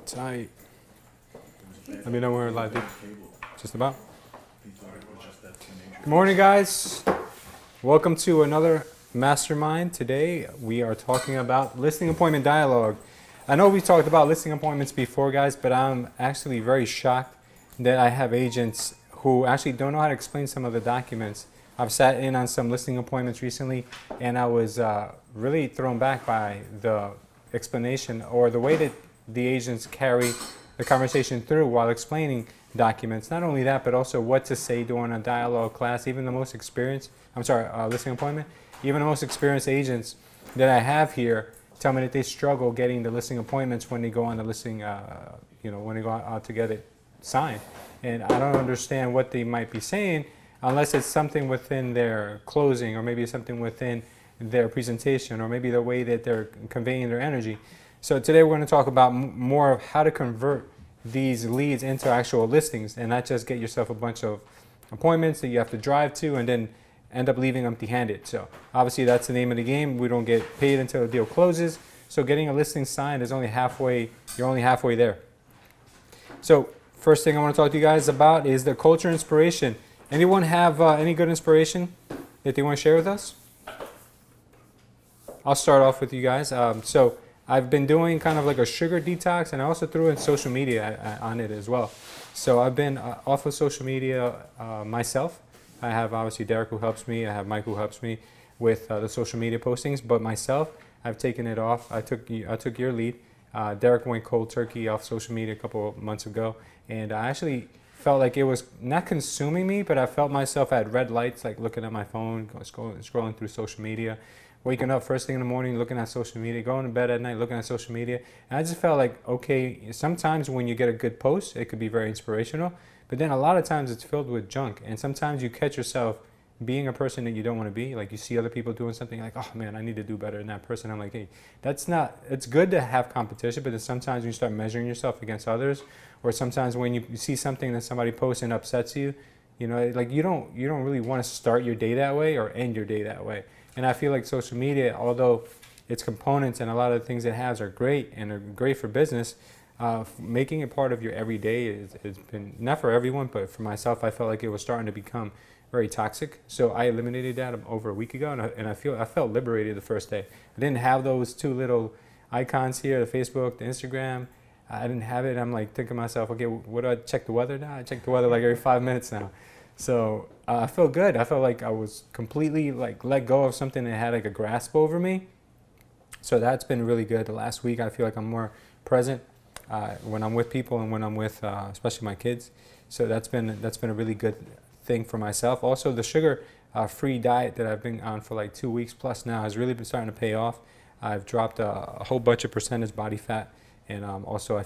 Tight. Let me know when we're live, dude. Just about. Good morning, guys. Welcome to another mastermind. Today we are talking about listing appointment dialogue. I know we talked about listing appointments before, guys, but I'm actually very shocked that I have agents who actually don't know how to explain some of the documents. I've sat in on some listing appointments recently, and I was really thrown back by the explanation or the way that the agents carry the conversation through while explaining documents. Not only that, but also what to say during a dialogue class. Even the most experienced, listing appointment, even the most experienced agents that I have here tell me that they struggle getting the listing appointments when they go on the listing, when they go out to get it signed. And I don't understand what they might be saying unless it's something within their closing, or maybe something within their presentation, or maybe the way that they're conveying their energy. So today we're going to talk about more of how to convert these leads into actual listings and not just get yourself a bunch of appointments that you have to drive to and then end up leaving empty-handed. So obviously that's the name of the game. We don't get paid until the deal closes. So getting a listing signed is only halfway, you're only halfway there. So first thing I want to talk to you guys about is the culture inspiration. Anyone have any good inspiration that they want to share with us? I'll start off with you guys. So I've been doing kind of like a sugar detox, and I also threw in social media on it as well. So I've been off of social media myself. I have obviously Derek who helps me. I have Mike who helps me with the social media postings. But myself, I've taken it off. I took your lead. Derek went cold turkey off social media a couple of months ago, and I actually felt like it was not consuming me, but I felt myself at red lights, like looking at my phone, scrolling through social media. Waking up first thing in the morning, looking at social media, going to bed at night, looking at social media. And I just felt like, okay, sometimes when you get a good post, it could be very inspirational, but then a lot of times it's filled with junk. And sometimes you catch yourself being a person that you don't want to be. Like you see other people doing something, like, oh man, I need to do better than that person. I'm like, hey, that's not, it's good to have competition, but then sometimes when you start measuring yourself against others, or sometimes when you see something that somebody posts and upsets you, like you don't really want to start your day that way or end your day that way. And I feel like social media, although its components and a lot of the things it has are great and are great for business, making it part of your everyday has been, not for everyone, but for myself, I felt like it was starting to become very toxic. So I eliminated that over a week ago, and I felt liberated the first day. I didn't have those two little icons here, the Facebook, the Instagram. I didn't have it. I'm like thinking to myself, okay, what do I check the weather now? I check the weather like every 5 minutes now. So I felt good. I felt like I was completely like let go of something that had like a grasp over me. So that's been really good. The last week I feel like I'm more present when I'm with people and when I'm with especially my kids. So that's been a really good thing for myself. Also the sugar free diet that I've been on for like 2 weeks plus now has really been starting to pay off. I've dropped a whole bunch of percentage body fat, and also I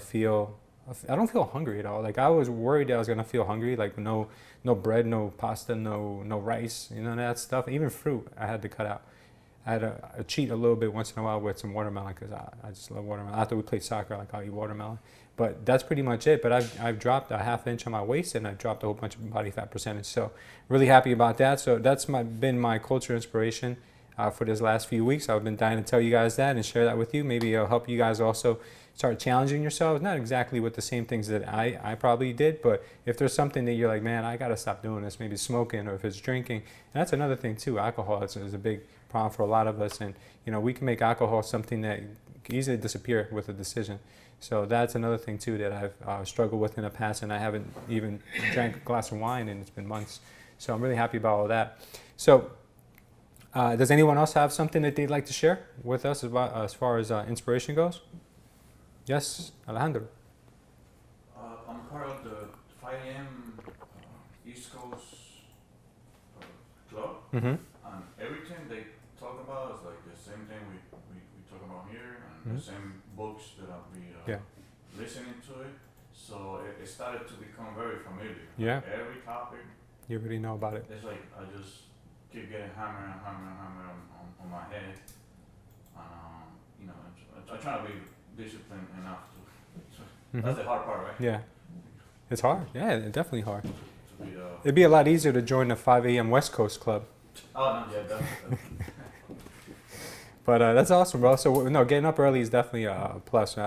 don't feel hungry at all. Like I was worried that I was gonna feel hungry, like no bread, no pasta, no rice, that stuff. Even fruit I had to cut out. I had to cheat a little bit once in a while with some watermelon, because I just love watermelon. After we play soccer, like I'll eat watermelon. But that's pretty much it. But I've dropped a ½ inch on my waist, and I've dropped a whole bunch of body fat percentage. So really happy about that. So that's been my culture inspiration for this last few weeks. I've been dying to tell you guys that and share that with you. Maybe it'll help you guys also start challenging yourselves, not exactly with the same things that I probably did, but if there's something that you're like, man, I gotta stop doing this, maybe smoking, or if it's drinking. And that's another thing too. Alcohol is a big problem for a lot of us, and we can make alcohol something that can easily disappear with a decision. So that's another thing too that I've struggled with in the past, and I haven't even drank a glass of wine, and it's been months. So I'm really happy about all that. So does anyone else have something that they'd like to share with us about as far as inspiration goes? Yes, Alejandro. I'm part of the 5 a.m. East Coast club, and everything they talk about is like the same thing we talk about here, and the same books that I'll be listening to it. So it started to become very familiar. Yeah. Like every topic. You already know about it. It's like I just keep getting hammer on my head, and I try to be disciplined enough to. That's the hard part, right? Yeah. It's hard. Yeah, it's definitely hard. To be, It'd be a lot easier to join the 5 a.m. West Coast Club. Oh, no, yeah, definitely. But that's awesome, bro. So no, getting up early is definitely a plus.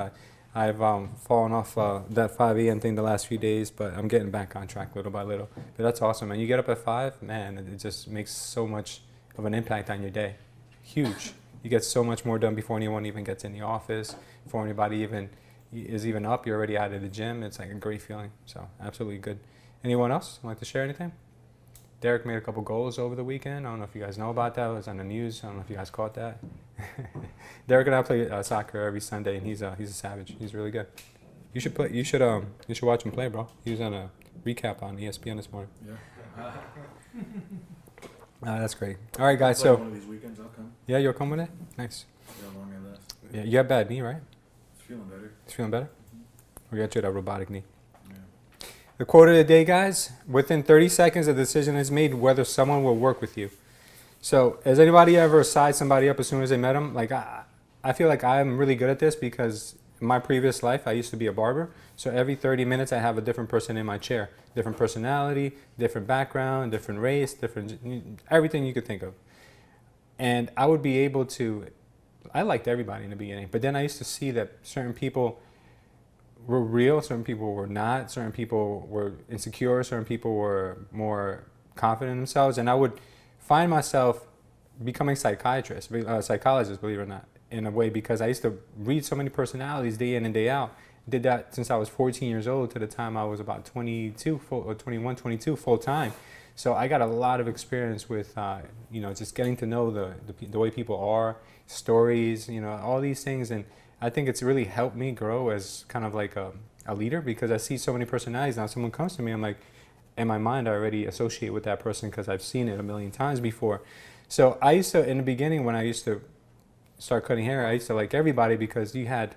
I've fallen off that 5 a.m. thing the last few days, but I'm getting back on track little by little. But that's awesome, man. You get up at 5, man, it just makes so much of an impact on your day. Huge. You get so much more done before anyone even gets in the office, before anybody even is even up. You're already out of the gym. It's like a great feeling. So absolutely good. Anyone else like to share anything? Derek made a couple goals over the weekend. I don't know if you guys know about that. It was on the news. I don't know if you guys caught that. Derek and I play soccer every Sunday, and he's a savage. He's really good. You should play. You should watch him play, bro. He was on a recap on ESPN this morning. Yeah. That's great. All right, guys. So one of these weekends I'll come. yeah, you'll come with it. Nice. See how long I last. Yeah, you have bad knee, right? It's feeling better. It's feeling better. We got you that robotic knee. Yeah. The quote of the day, guys. Within 30 seconds, a decision is made whether someone will work with you. So, has anybody ever sized somebody up as soon as they met them? Like, I feel like I'm really good at this because in my previous life, I used to be a barber. So every 30 minutes, I have a different person in my chair. Different personality, different background, different race, different, everything you could think of. And I would be able to, I liked everybody in the beginning, but then I used to see that certain people were real, certain people were not, certain people were insecure, certain people were more confident in themselves, and I would find myself becoming psychologist, believe it or not, in a way, because I used to read so many personalities day in and day out. Did that since I was 14 years old to the time I was about 22, 21, 22 full time. So I got a lot of experience with, just getting to know the way people are, stories, all these things. And I think it's really helped me grow as kind of like a leader, because I see so many personalities. Now someone comes to me, I'm like, in my mind, I already associate with that person because I've seen it a million times before. So I used to, in the beginning, when I used to start cutting hair, I used to like everybody because you had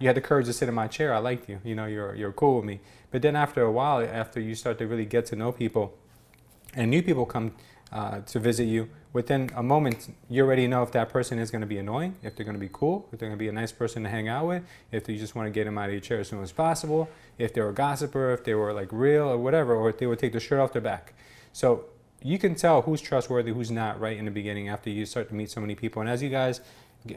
the courage to sit in my chair. I liked you. You're cool with me. But then after a while, after you start to really get to know people, and new people come to visit you, within a moment, you already know if that person is going to be annoying, if they're going to be cool, if they're going to be a nice person to hang out with, if you just want to get them out of your chair as soon as possible, if they were a gossiper, if they were like real or whatever, or if they would take the shirt off their back. So you can tell who's trustworthy, who's not, right in the beginning after you start to meet so many people. And as you guys,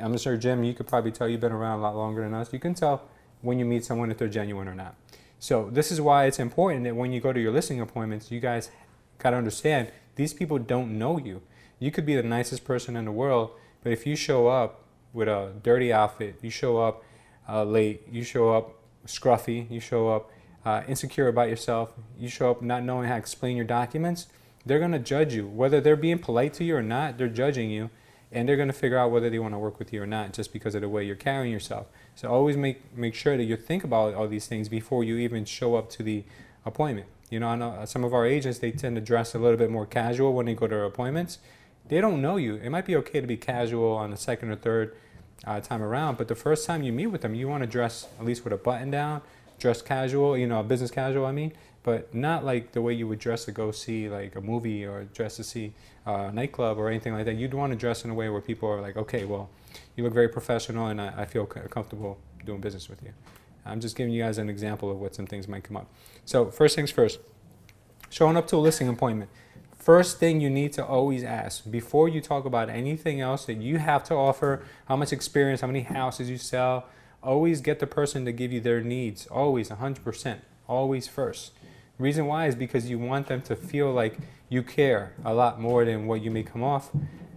I'm sure, Jim, you could probably tell, you've been around a lot longer than us. You can tell when you meet someone if they're genuine or not. So this is why it's important that when you go to your listing appointments, you guys got to understand these people don't know you. You could be the nicest person in the world, but if you show up with a dirty outfit, you show up late, you show up scruffy, you show up insecure about yourself, you show up not knowing how to explain your documents, they're going to judge you. Whether they're being polite to you or not, they're judging you. And they're going to figure out whether they want to work with you or not just because of the way you're carrying yourself. So always make sure that you think about all these things before you even show up to the appointment. I know some of our agents, they tend to dress a little bit more casual when they go to their appointments. They don't know you. It might be okay to be casual on the second or third time around, but the first time you meet with them, you want to dress at least with a button down, dress casual, business casual, but not like the way you would dress to go see like a movie or dress to see a nightclub or anything like that. You'd want to dress in a way where people are like, okay, well, you look very professional and I feel comfortable doing business with you. I'm just giving you guys an example of what some things might come up. So first things first, showing up to a listing appointment. First thing you need to always ask before you talk about anything else that you have to offer, how much experience, how many houses you sell, always get the person to give you their needs. Always, 100%, always first. Reason why is because you want them to feel like you care a lot more than what you may come off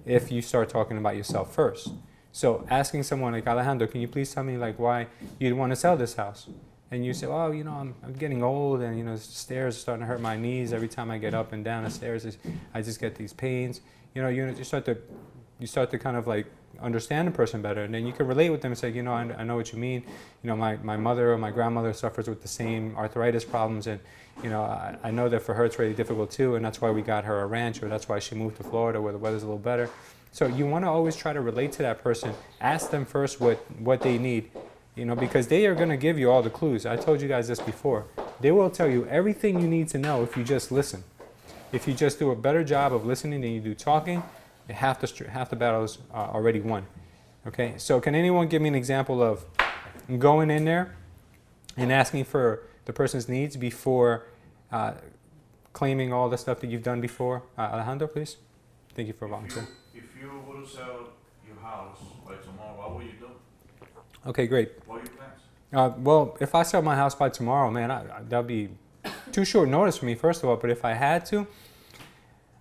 if you start talking about yourself first. So asking someone like, Alejandro, can you please tell me like why you'd want to sell this house? And you say, oh, I'm getting old and the stairs are starting to hurt my knees every time I get up and down the stairs. I just get these pains. You start to kind of like understand the person better, and then you can relate with them and say, I know what you mean. My mother or my grandmother suffers with the same arthritis problems, and I know that for her it's really difficult too, and that's why we got her a ranch, or that's why she moved to Florida where the weather's a little better. So you want to always try to relate to that person. Ask them first what they need, because they are going to give you all the clues. I told you guys this before. They will tell you everything you need to know if you just listen. If you just do a better job of listening than you do talking, half the battle is already won. Okay, so can anyone give me an example of going in there and asking for the person's needs before claiming all the stuff that you've done before? Alejandro, please. Thank you for volunteering. If you were to sell your house by tomorrow, what would you do? Okay, great. What are your plans? Well, if I sell my house by tomorrow, man, that'd be too short notice for me, first of all. But if I had to,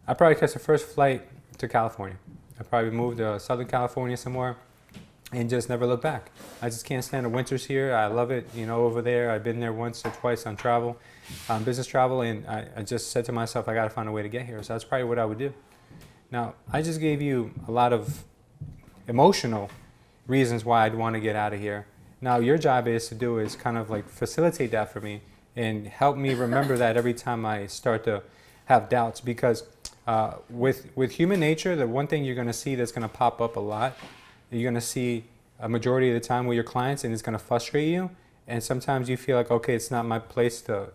I'd probably catch the first flight to California. I'd probably move to Southern California somewhere and just never look back. I just can't stand the winters here. I love it, over there. I've been there once or twice on travel, business travel, and I just said to myself, I got to find a way to get here. So that's probably what I would do. Now, I just gave you a lot of emotional reasons why I'd want to get out of here. Now, your job is kind of like facilitate that for me and help me remember that every time I start to have doubts, because with human nature, the one thing you're going to see that's going to pop up a lot, you're going to see a majority of the time with your clients, and it's going to frustrate you. And sometimes you feel like, okay, it's not my place to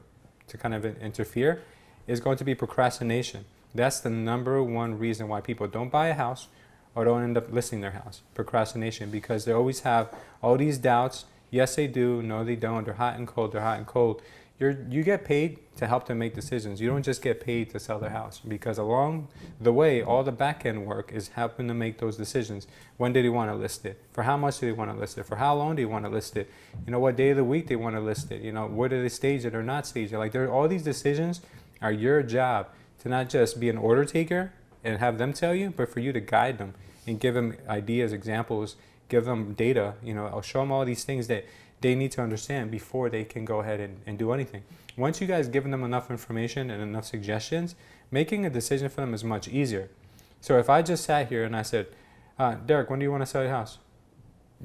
kind of interfere, is going to be procrastination. That's the number one reason why people don't buy a house or don't end up listing their house. Procrastination, because they always have all these doubts. Yes, they do. No, they don't. They're hot and cold. They're hot and cold. You get paid to help them make decisions. You don't just get paid to sell their house, because along the way, all the back end work is helping them make those decisions. When do they want to list it? For how much do they want to list it? For how long do they want to list it? What day of the week they want to list it? Where do they stage it or not stage it? Like, all these decisions are your job to not just be an order taker and have them tell you, but for you to guide them and give them ideas, examples, give them data. I'll show them all these things that they need to understand before they can go ahead and do anything. Once you guys give them enough information and enough suggestions, making a decision for them is much easier. So if I just sat here and I said, Derek, when do you want to sell your house?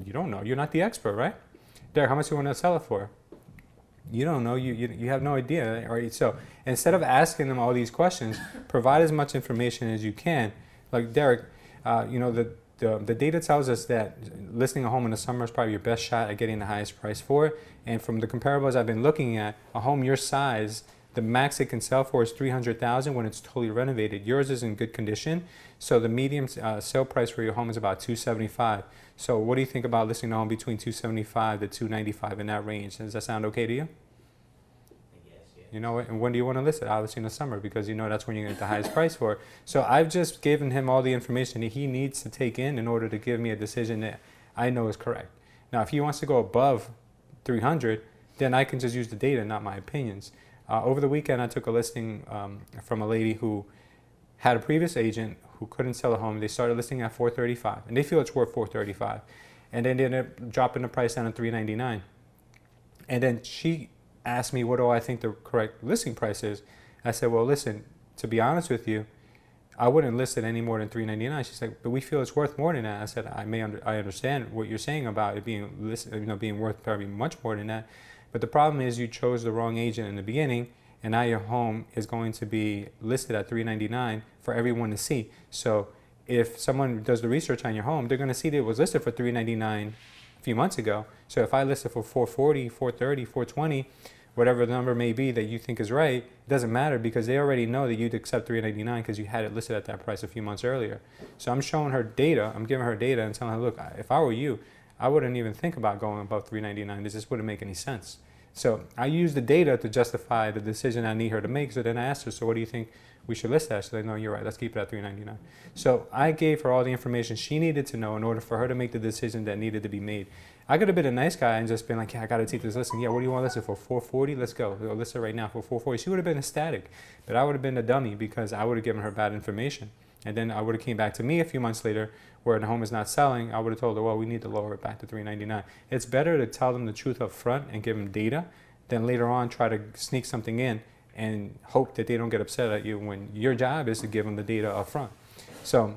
You don't know. You're not the expert, right? Derek, how much do you want to sell it for? You don't know. You have no idea, right? So instead of asking them all these questions, provide as much information as you can. Like, Derek, the data tells us that listing a home in the summer is probably your best shot at getting the highest price for it. And from the comparables I've been looking at, a home your size, the max it can sell for is $300,000 when it's totally renovated. Yours is in good condition, so the median sale price for your home is about $275,000. So what do you think about listing a home between $275,000 to $295,000 in that range? Does that sound okay to you? And when do you want to list it? Obviously in the summer, because that's when you get the highest price for it. So I've just given him all the information that he needs to take in order to give me a decision that I know is correct. Now, if he wants to go above 300, then I can just use the data, not my opinions. Over the weekend, I took a listing from a lady who had a previous agent who couldn't sell a home. They started listing at $435,000, and they feel it's worth $435,000, and then they ended up dropping the price down to $399,000. And then she asked me, what do I think the correct listing price is? I said, well, listen, to be honest with you, I wouldn't list it any more than $399,000. She's like, but we feel it's worth more than that. I said, I understand what you're saying about it being listed, being worth probably much more than that. But the problem is you chose the wrong agent in the beginning, and now your home is going to be listed at $399,000 for everyone to see. So if someone does the research on your home, they're going to see that it was listed for $399,000 a few months ago. So if I list it for $440,000, $430,000, $420,000, whatever the number may be that you think is right, it doesn't matter, because they already know that you'd accept $399,000 because you had it listed at that price a few months earlier. So I'm showing her data, I'm giving her data and telling her, look, if I were you, I wouldn't even think about going above $399,000. This just wouldn't make any sense. So I use the data to justify the decision I need her to make. So then I asked her, so what do you think we should list that? She's like, no, you're right, let's keep it at $399,000. So I gave her all the information she needed to know in order for her to make the decision that needed to be made. I could have been a nice guy and just been like, yeah, I got to take this listing. Yeah, what do you want to list it for? $440,000? Let's go. We'll list it right now for $440,000. She would have been ecstatic, but I would have been a dummy because I would have given her bad information. And then I would have came back to me a few months later where the home is not selling. I would have told her, well, we need to lower it back to $399,000. It's better to tell them the truth up front and give them data than later on try to sneak something in and hope that they don't get upset at you when your job is to give them the data up front. So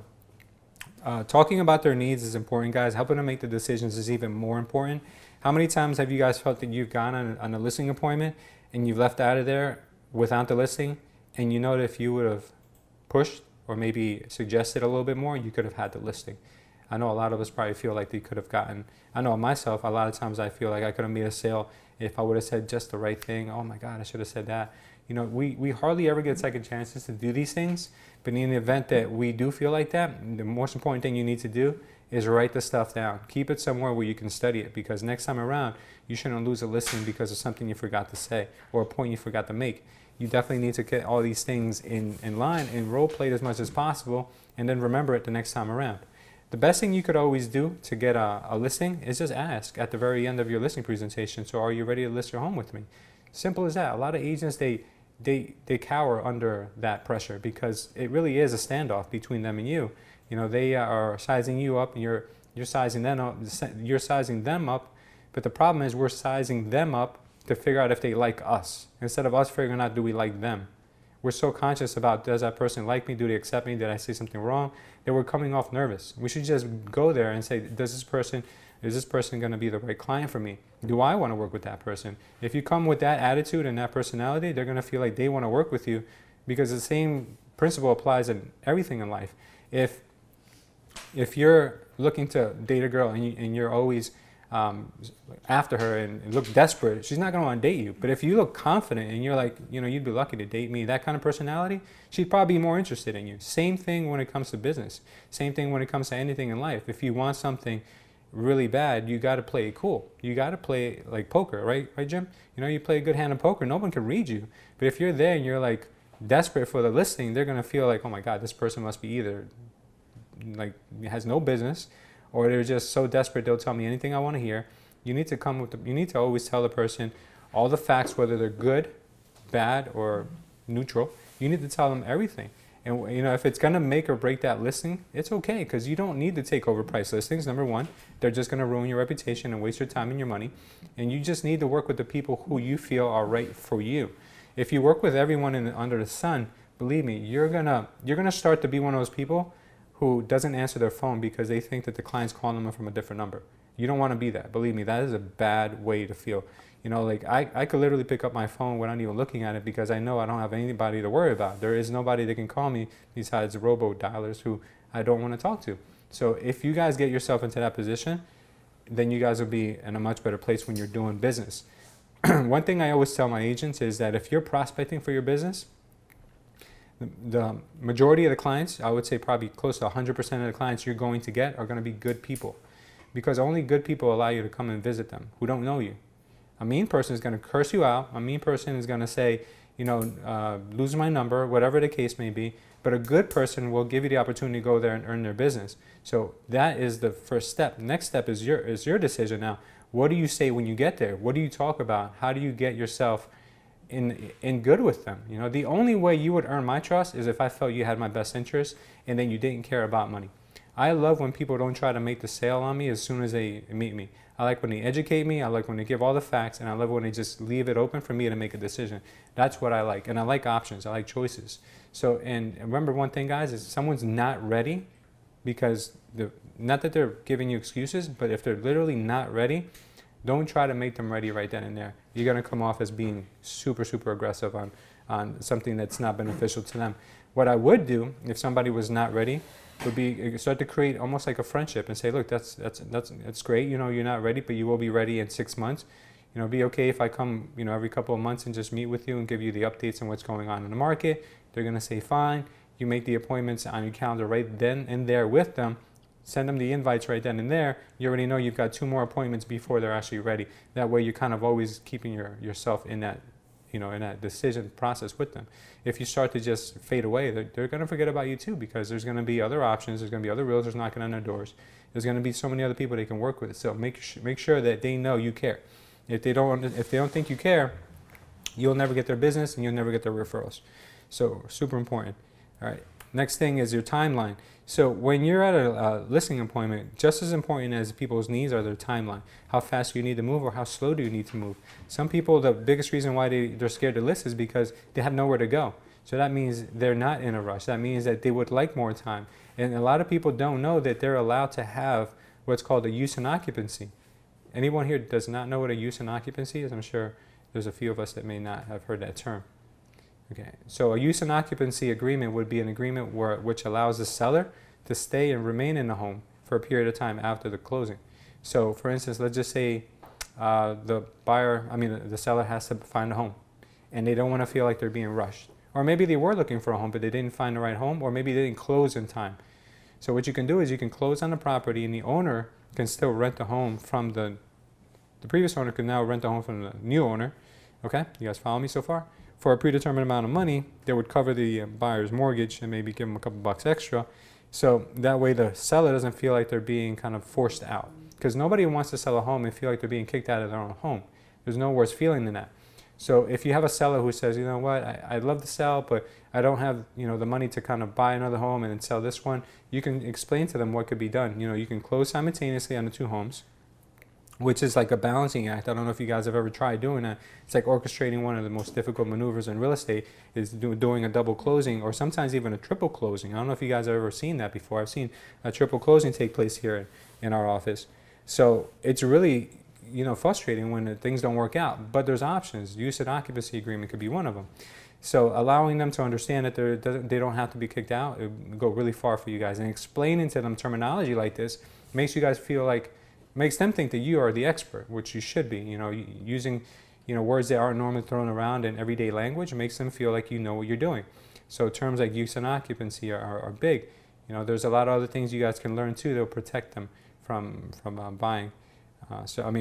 talking about their needs is important, guys. Helping them make the decisions is even more important. How many times have you guys felt that you've gone on a listing appointment and you've left out of there without the listing, and you know that if you would have pushed or maybe suggested a little bit more, you could have had the listing? I know a lot of us probably feel like they could have gotten, I know myself, a lot of times I feel like I could have made a sale if I would have said just the right thing. Oh my God, I should have said that. We hardly ever get second chances to do these things, but in the event that we do feel like that, the most important thing you need to do is write the stuff down. Keep it somewhere where you can study it, because next time around, you shouldn't lose a listing because of something you forgot to say or a point you forgot to make. You definitely need to get all these things in line and role play it as much as possible, and then remember it the next time around. The best thing you could always do to get a listing is just ask at the very end of your listing presentation, so are you ready to list your home with me? Simple as that. A lot of agents, they cower under that pressure because it really is a standoff between them and you. You know, they are sizing you up and you're sizing them up, but the problem is we're sizing them up to figure out if they like us instead of us figuring out, do we like them? We're so conscious about, does that person like me? Do they accept me? Did I say something wrong? That we're coming off nervous. We should just go there and say, is this person going to be the right client for me? Do I want to work with that person? If you come with that attitude and that personality, they're going to feel like they want to work with you, because the same principle applies in everything in life. If you're looking to date a girl and you're always after her and look desperate, she's not going to want to date you. But if you look confident and you're like, you know, you'd be lucky to date me, that kind of personality, she'd probably be more interested in you. Same thing when it comes to business. Same thing when it comes to anything in life. If you want something really bad, you got to play it cool. You got to play like poker, right, Jim? You know, you play a good hand of poker, no one can read you. But if you're there and you're like desperate for the listing, they're going to feel like, oh my God, this person must be either like has no business, or they're just so desperate they'll tell me anything I want to hear. You need to you need to always tell the person all the facts, whether they're good, bad, or neutral. You need to tell them everything. And you know, if it's gonna make or break that listing, it's okay, because you don't need to take overpriced listings. Number one, they're just gonna ruin your reputation and waste your time and your money. And you just need to work with the people who you feel are right for you. If you work with everyone under the sun, believe me, you're gonna start to be one of those people who doesn't answer their phone because they think that the client's calling them from a different number. You don't want to be that. Believe me, that is a bad way to feel. You know, like I could literally pick up my phone without even looking at it because I know I don't have anybody to worry about. There is nobody that can call me besides robo-dialers who I don't want to talk to. So if you guys get yourself into that position, then you guys will be in a much better place when you're doing business. One thing I always tell my agents is that if you're prospecting for your business, the majority of the clients, I would say probably close to 100% of the clients you're going to get are going to be good people, because only good people allow you to come and visit them who don't know you. A mean person is going to curse you out. A mean person is going to say, you know, lose my number, whatever the case may be. But a good person will give you the opportunity to go there and earn their business. So that is the first step. Next step is your decision now. What do you say when you get there? What do you talk about? How do you get yourself in good with them? You know, the only way you would earn my trust is if I felt you had my best interest and then you didn't care about money. I love when people don't try to make the sale on me as soon as they meet me. I like when they educate me, I like when they give all the facts, and I love when they just leave it open for me to make a decision. That's what I like, and I like options, I like choices. So, and remember one thing, guys, is someone's not ready because, not that they're giving you excuses, but if they're literally not ready, don't try to make them ready right then and there. You're going to come off as being super, super aggressive on something that's not beneficial to them. What I would do if somebody was not ready would be start to create almost like a friendship and say, look, that's great. You know, you're not ready, but you will be ready in 6 months. You know, be okay if I come, you know, every couple of months and just meet with you and give you the updates on what's going on in the market. They're going to say fine. You make the appointments on your calendar right then and there with them. Send them the invites right then and there. You already know you've got 2 more appointments before they're actually ready. That way you're kind of always keeping yourself in that, you know, in that decision process with them. If you start to just fade away, they're going to forget about you too, because there's going to be other options. There's going to be other realtors knocking on their doors. There's going to be so many other people they can work with. So make sure that they know you care. If they don't think you care, you'll never get their business and you'll never get their referrals. So super important. All right. Next thing is your timeline. So when you're at a listing appointment, just as important as people's needs are their timeline. How fast do you need to move, or how slow do you need to move? Some people, the biggest reason why they're scared to list is because they have nowhere to go. So that means they're not in a rush. That means that they would like more time. And a lot of people don't know that they're allowed to have what's called a use and occupancy. Anyone here does not know what a use and occupancy is? I'm sure there's a few of us that may not have heard that term. Okay, so a use and occupancy agreement would be an agreement which allows the seller to stay and remain in the home for a period of time after the closing. So, for instance, let's just say the seller has to find a home, and they don't want to feel like they're being rushed. Or maybe they were looking for a home, but they didn't find the right home, or maybe they didn't close in time. So what you can do is you can close on the property, and the owner can still rent the home from the previous owner can now rent the home from the new owner. Okay, you guys follow me so far? For a predetermined amount of money that would cover the buyer's mortgage and maybe give them a couple bucks extra. So that way the seller doesn't feel like they're being kind of forced out. Because nobody wants to sell a home and feel like they're being kicked out of their own home. There's no worse feeling than that. So if you have a seller who says, you know what, I'd love to sell, but I don't have, the money to kind of buy another home and then sell this one, you can explain to them what could be done. You can close simultaneously on the 2 homes, which is like a balancing act. I don't know if you guys have ever tried doing that. It's like orchestrating one of the most difficult maneuvers in real estate is doing a double closing or sometimes even a triple closing. I don't know if you guys have ever seen that before. I've seen a triple closing take place here in our office. So it's really, frustrating when things don't work out. But there's options. Use and occupancy agreement could be one of them. So allowing them to understand that they don't have to be kicked out, it would go really far for you guys. And explaining to them terminology like this makes you guys feel like, makes them think that you are the expert, which you should be. Using words that aren't normally thrown around in everyday language makes them feel like you know what you're doing. So terms like use and occupancy are big. There's a lot of other things you guys can learn too that will protect them from buying.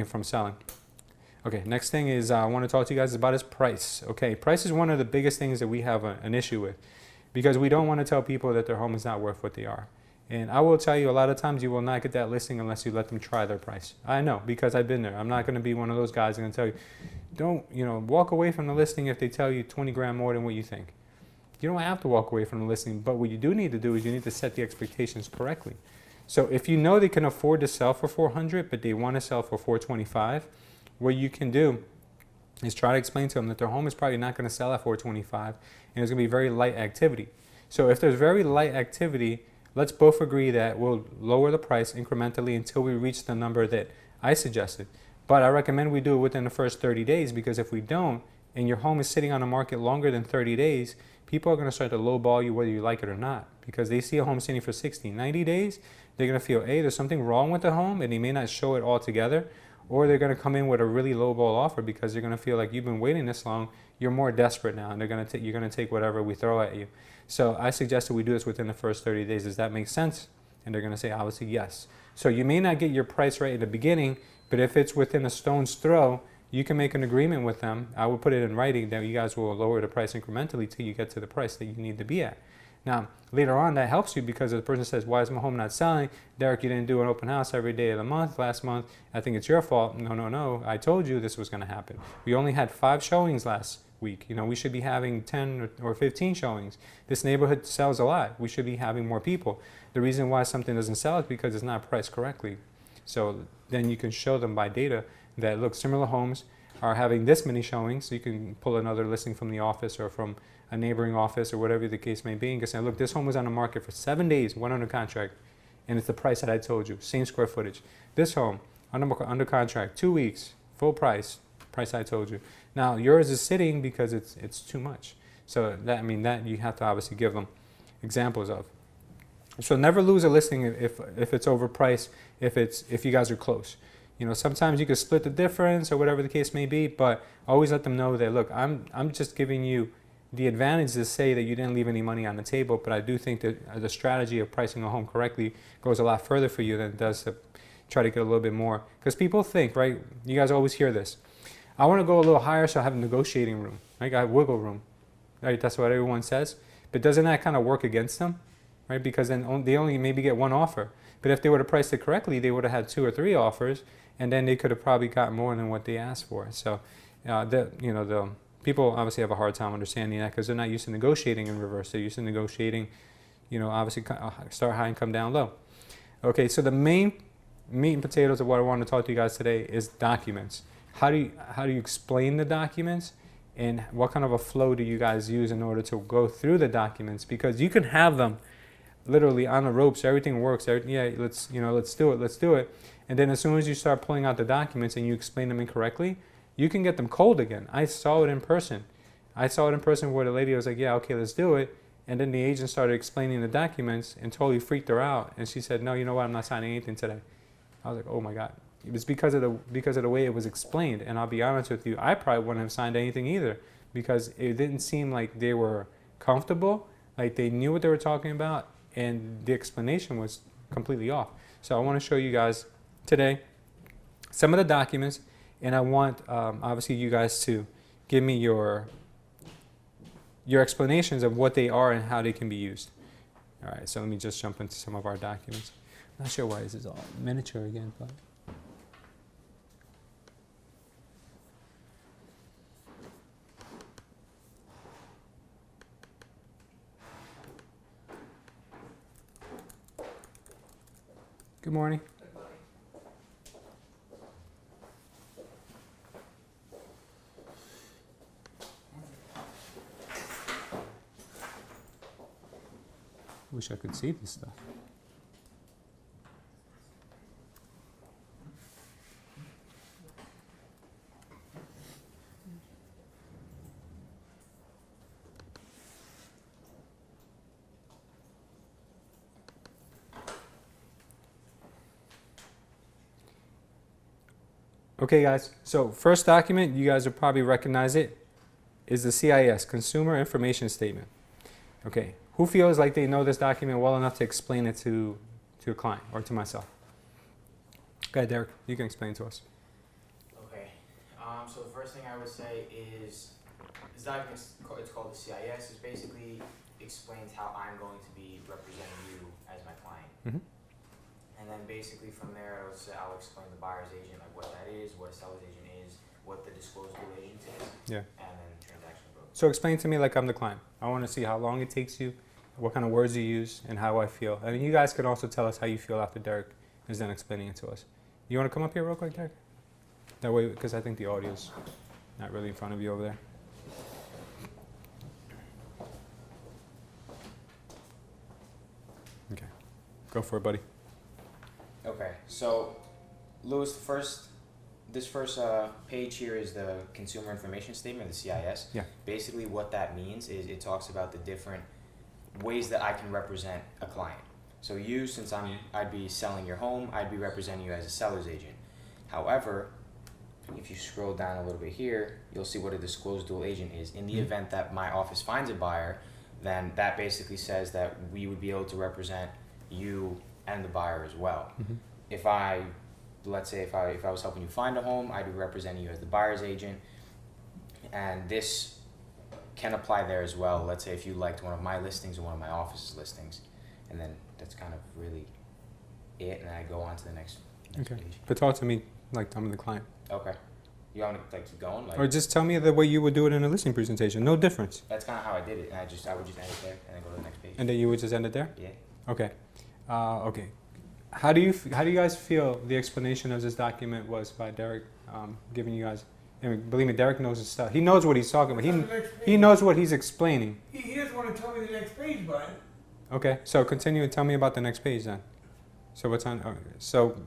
From selling. Okay, next thing is I want to talk to you guys about is price. Okay, price is one of the biggest things that we have an issue with because we don't want to tell people that their home is not worth what they are. And I will tell you a lot of times you will not get that listing unless you let them try their price. I know because I've been there. I'm not going to be one of those guys going to tell you, don't, walk away from the listing if they tell you 20 grand more than what you think. You don't have to walk away from the listing, but what you do need to do is you need to set the expectations correctly. So if you know they can afford to sell for 400, but they want to sell for 425, what you can do is try to explain to them that their home is probably not going to sell at 425, and there's going to be very light activity. So if there's very light activity, let's both agree that we'll lower the price incrementally until we reach the number that I suggested. But I recommend we do it within the first 30 days because if we don't, and your home is sitting on the market longer than 30 days, people are going to start to lowball you whether you like it or not because they see a home sitting for 60, 90 days. They're going to feel, A, there's something wrong with the home and they may not show it altogether, or they're going to come in with a really lowball offer because they're going to feel like you've been waiting this long, you're more desperate now, and you're going to take whatever we throw at you. So I suggest that we do this within the first 30 days. Does that make sense? And they're going to say, obviously, yes. So you may not get your price right at the beginning, but if it's within a stone's throw, you can make an agreement with them. I will put it in writing that you guys will lower the price incrementally till you get to the price that you need to be at. Now, later on, that helps you because if the person says, why is my home not selling? Derek, you didn't do an open house every day of the month last month. I think it's your fault. No. I told you this was going to happen. We only had 5 showings last week. We should be having 10 or 15 showings. This neighborhood sells a lot. We should be having more people. The reason why something doesn't sell is because it's not priced correctly. So then you can show them by data that, look, similar homes are having this many showings. So you can pull another listing from the office or from a neighboring office or whatever the case may be and can say, look, this home was on the market for 7 days, went under contract, and it's the price that I told you, same square footage. This home, under contract, 2 weeks, full price I told you. Now, yours is sitting because it's too much. So that you have to obviously give them examples of. So never lose a listing if it's overpriced, if you guys are close. Sometimes you could split the difference or whatever the case may be, but always let them know that, look, I'm just giving you the advantage to say that you didn't leave any money on the table, but I do think that the strategy of pricing a home correctly goes a lot further for you than it does to try to get a little bit more. Because people think, right, you guys always hear this, I want to go a little higher so I have a negotiating room. I have wiggle room. Right? That's what everyone says. But doesn't that kind of work against them? Right? Because then they only maybe get one offer. But if they would have priced it correctly, they would have had 2 or 3 offers, and then they could have probably got more than what they asked for. So, the people obviously have a hard time understanding that because they're not used to negotiating in reverse. They're used to negotiating, obviously start high and come down low. Okay, so the main meat and potatoes of what I want to talk to you guys today is documents. How do you explain the documents, and what kind of a flow do you guys use in order to go through the documents? Because you can have them literally on the ropes, everything works. Let's do it. And then as soon as you start pulling out the documents and you explain them incorrectly, you can get them cold again. I saw it in person. Where the lady was like, yeah, okay, let's do it. And then the agent started explaining the documents and totally freaked her out. And she said, no, you know what, I'm not signing anything today. I was like, oh my God. It was because of the way it was explained. And I'll be honest with you, I probably wouldn't have signed anything either because it didn't seem like they were comfortable, like they knew what they were talking about, and the explanation was completely off. So I want to show you guys today some of the documents, and I want obviously you guys to give me your explanations of what they are and how they can be used. All right, so let me just jump into some of our documents. I'm not sure why this is all miniature again, but. Good morning. Wish I could see this stuff. Okay, guys, so first document, you guys will probably recognize it, is the CIS, Consumer Information Statement. Okay, who feels like they know this document well enough to explain it to a client or to myself? Go ahead, Derek, you can explain to us. Okay, so the first thing I would say is this document, it's called the CIS, it basically explains how I'm going to be representing you as my client. Mm-hmm. And then basically from there, I'll explain the buyer's agent, like what that is, what a seller's agent is, what the disclosed due agent is, Yeah. and then transaction broker. So explain to me like I'm the client. I want to see how long it takes you, what kind of words you use, and how I feel. And you guys can also tell us how you feel after Derek is done explaining it to us. You want to come up here real quick, Derek? That way, because I think the audio's not really in front of you over there. Okay, go for it, buddy. Okay, so Louis, this first page here is the Consumer Information Statement, the CIS. Yeah. Basically what that means is it talks about the different ways that I can represent a client. So you, since I'd be selling your home, I'd be representing you as a seller's agent. However, if you scroll down a little bit here, you'll see what a disclosed dual agent is. In the event that my office finds a buyer, then that basically says that we would be able to represent you and the buyer as well. Mm-hmm. Let's say if I was helping you find a home, I'd be representing you as the buyer's agent, and this can apply there as well. Let's say if you liked one of my listings or one of my office's listings, and then that's kind of really it, and I go on to the next Okay, page. but talk to me like I'm the client. Okay. You want to keep going? Or just tell me the way you would do it in a listing presentation. No difference. That's kind of how I did it, and I would just end it there, and then go to the next page. And then you would just end it there? Yeah. Okay. Okay. How do you guys feel the explanation of this document was by Derek giving you guys? I mean, believe me, Derek knows his stuff. He knows what he's talking about. He knows what he's explaining. He doesn't want to tell me the next page, Brian. Okay. So continue and tell me about the next page then. So what's on?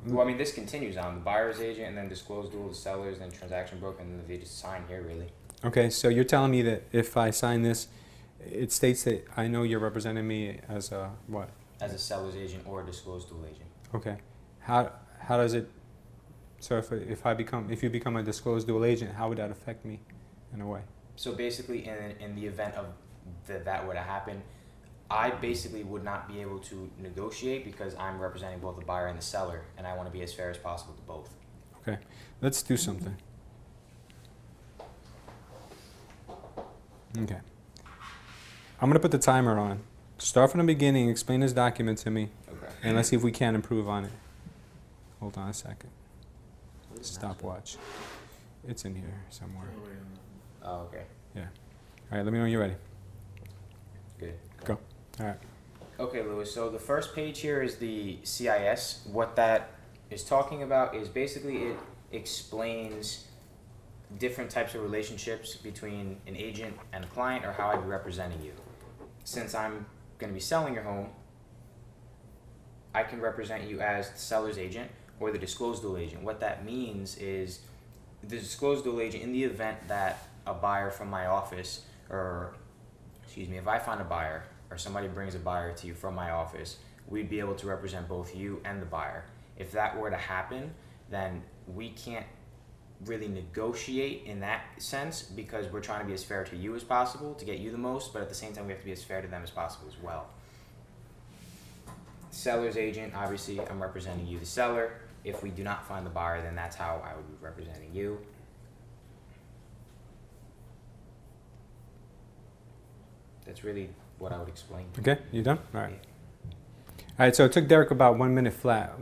Well, I mean, this continues on the buyer's agent, and then disclosed dual, the sellers, then transaction broker, and then they just sign here, really. Okay. So you're telling me that if I sign this, it states that I know you're representing me as a what? As a seller's agent or a disclosed dual agent. Okay. How does it? So if you become a disclosed dual agent, how would that affect me, in a way? So basically, in the event of that were to happen, I basically would not be able to negotiate because I'm representing both the buyer and the seller, and I want to be as fair as possible to both. Okay. Let's do something. Okay. I'm gonna put the timer on. Start from the beginning. Explain this document to me, Okay. and let's see if we can improve on it. Hold on a second. Stopwatch. It's in here somewhere. All the way on Oh, okay. All right. Let me know when you're ready. Good. Go. All right. Okay, Louis. So the first page here is the CIS. What that is talking about is basically it explains different types of relationships between an agent and a client, or how I'd be representing you. Since I'm going to be selling your home, I can represent you as the seller's agent or the disclosed dual agent. What that means is the disclosed dual agent, in the event that a buyer from my office, or excuse me, if I find a buyer or somebody brings a buyer to you from my office, we'd be able to represent both you and the buyer. If that were to happen, then we can't really negotiate in that sense, because we're trying to be as fair to you as possible to get you the most, but at the same time we have to be as fair to them as possible as well. Seller's agent, obviously I'm representing you, the seller. If we do not find the buyer, then that's how I would be representing you. That's really what I would explain. Okay. You done? All right. right, so it took Derek about 1 minute flat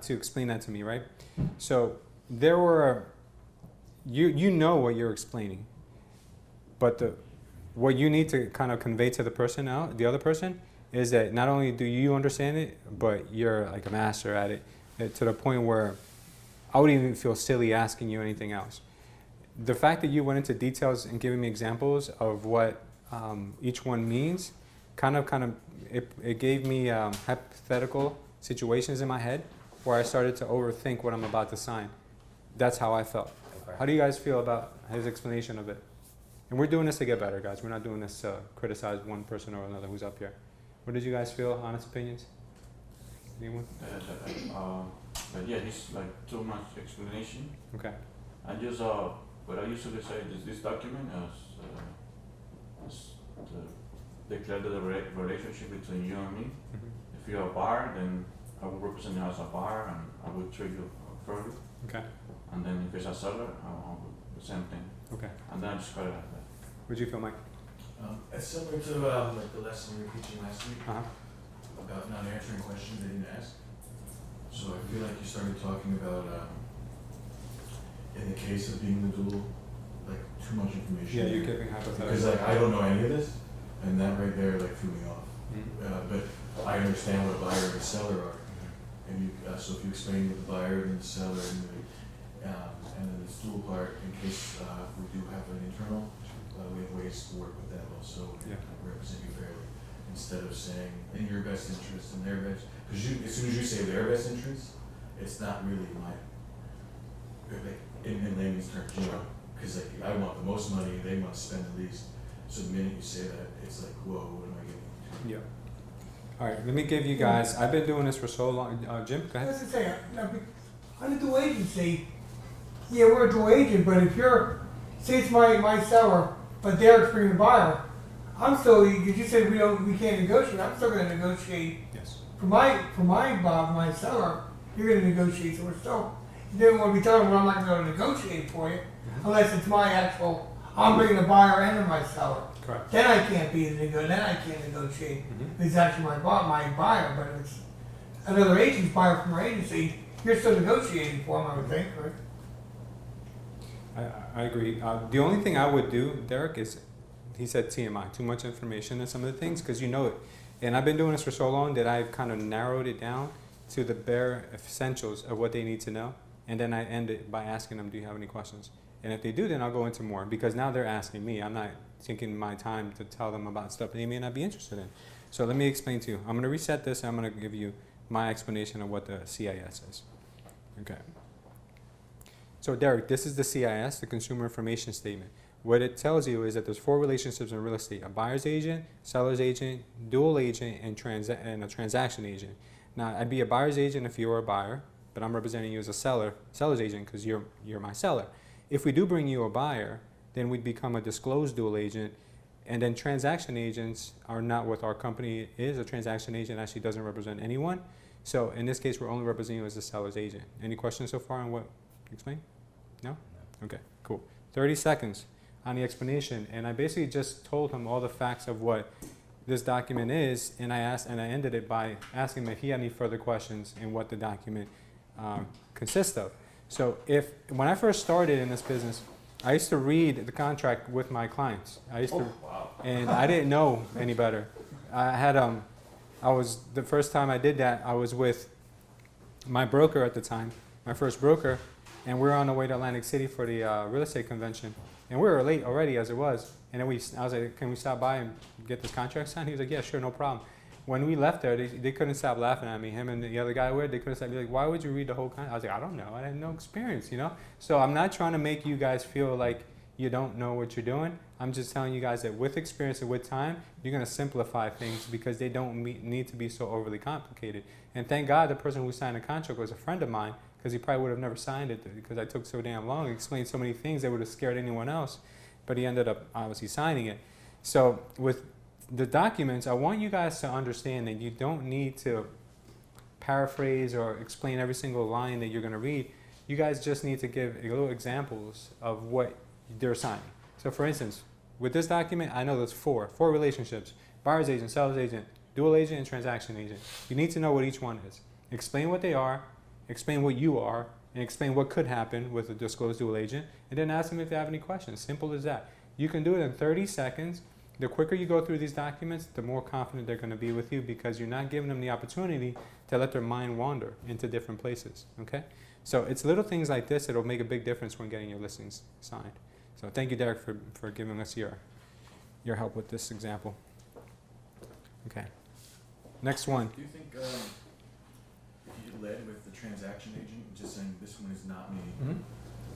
to explain that to me, right? So there were, you know what you're explaining, but what you need to kind of convey to the other person, is that not only do you understand it, but you're like a master at it, to the point where I would even feel silly asking you anything else. The fact that you went into details and giving me examples of what each one means, it gave me hypothetical situations in my head where I started to overthink what I'm about to sign. That's how I felt. Okay. How do you guys feel about his explanation of it? And we're doing this to get better, guys. We're not doing this to criticize one person or another who's up here. What did you guys feel? Honest opinions? Anyone? But yeah, it's like too much explanation. Okay. I just what I usually say is this document as to declare the relationship between you and me. Mm-hmm. If you're a buyer, then I will represent you as a buyer and I will treat you fairly. Okay. And then if it's a seller, I'll do the same thing. Okay. And then I just cut it like that. What'd you feel, Mike? It's similar to like the lesson we were teaching last week about not answering questions they didn't ask. So I feel like you started talking about in the case of being the dual, like too much information. Yeah, you're giving hypothetical. Because like I don't know any of this, and that right there like threw me off. Mm-hmm. But I understand what a buyer and a seller are. And you, so if you explain what the buyer and the seller and then the dual part, in case we do have an internal, we have ways to work with that also. Yeah. Represent you fairly, instead of saying in your best interest and their best. Because as soon as you say their best interest, it's not really my. Like, in layman's terms, you know, because like I want the most money, they want to spend the least. So the minute you say that, it's like, whoa, what am I getting? Yeah. All right, let me give you guys, I've been doing this for so long. Jim, go ahead. Let's just say, on a dual agency, yeah, we're a dual agent, but if you're, say it's my seller, but Derek's bringing the buyer, I'm still, because you said we can't negotiate, I'm still gonna negotiate. Yes. For my seller, you're gonna negotiate, so we're still, you don't want to be telling me I'm not gonna negotiate for you, unless it's my actual, I'm bringing the buyer and my seller. Correct. Then I can't be then I can't negotiate. Mm-hmm. It's actually my buyer, but if it's another agent's buyer from our agency, you're still negotiating for them, I would think, right? I agree. The only thing I would do, Derek, is, he said TMI, too much information and some of the things, because you know it. And I've been doing this for so long that I've kind of narrowed it down to the bare essentials of what they need to know. And then I end it by asking them, do you have any questions? And if they do, then I'll go into more, because now they're asking me. I'm not taking my time to tell them about stuff they may not be interested in. So let me explain to you. I'm going to reset this, and I'm going to give you my explanation of what the CIS is. Okay. So Derek, this is the CIS, the Consumer Information Statement. What it tells you is that there's 4 relationships in real estate: a buyer's agent, seller's agent, dual agent, and a transaction agent. Now, I'd be a buyer's agent if you were a buyer, but I'm representing you as a seller's agent, because you're my seller. If we do bring you a buyer, then we'd become a disclosed dual agent, and then transaction agents are not what our company is. A transaction agent actually doesn't represent anyone. So in this case, we're only representing you as a seller's agent. Any questions so far on what you explained? No? Okay, cool. 30 seconds on the explanation, and I basically just told him all the facts of what this document is, and I ended it by asking him if he had any further questions and what the document consists of. So when I first started in this business, I used to read the contract with my clients. And I didn't know any better. The first time I did that, I was with my broker at the time, my first broker, and we were on the way to Atlantic City for the real estate convention. And we were late already as it was. And then I was like, can we stop by and get this contract signed? He was like, yeah, sure, no problem. When we left there, they couldn't stop laughing at me. Him and the other guy were, they couldn't stop. They're like, why would you read the whole contract? I was like, I don't know. I had no experience, you know? So I'm not trying to make you guys feel like you don't know what you're doing. I'm just telling you guys that with experience and with time, you're going to simplify things, because they don't need to be so overly complicated. And thank God the person who signed the contract was a friend of mine, because he probably would have never signed it, because I took so damn long and explained so many things that would have scared anyone else. But he ended up obviously signing it. So with the documents, I want you guys to understand that you don't need to paraphrase or explain every single line that you're going to read. You guys just need to give little examples of what they're signing. So for instance, with this document, I know there's four relationships: buyer's agent, seller's agent, Dual agent and transaction agent. You need to know what each one is. Explain what they are, explain what you are, and explain what could happen with a disclosed dual agent, and then ask them if they have any questions. Simple as that. You can do it in 30 seconds. The quicker you go through these documents, the more confident they're going to be with you, because you're not giving them the opportunity to let their mind wander into different places, okay? So it's little things like this that will make a big difference when getting your listings signed. So thank you, Derek, for giving us your help with this example. Okay. Next one. Do you think if you led with the transaction agent, just saying this one is not me,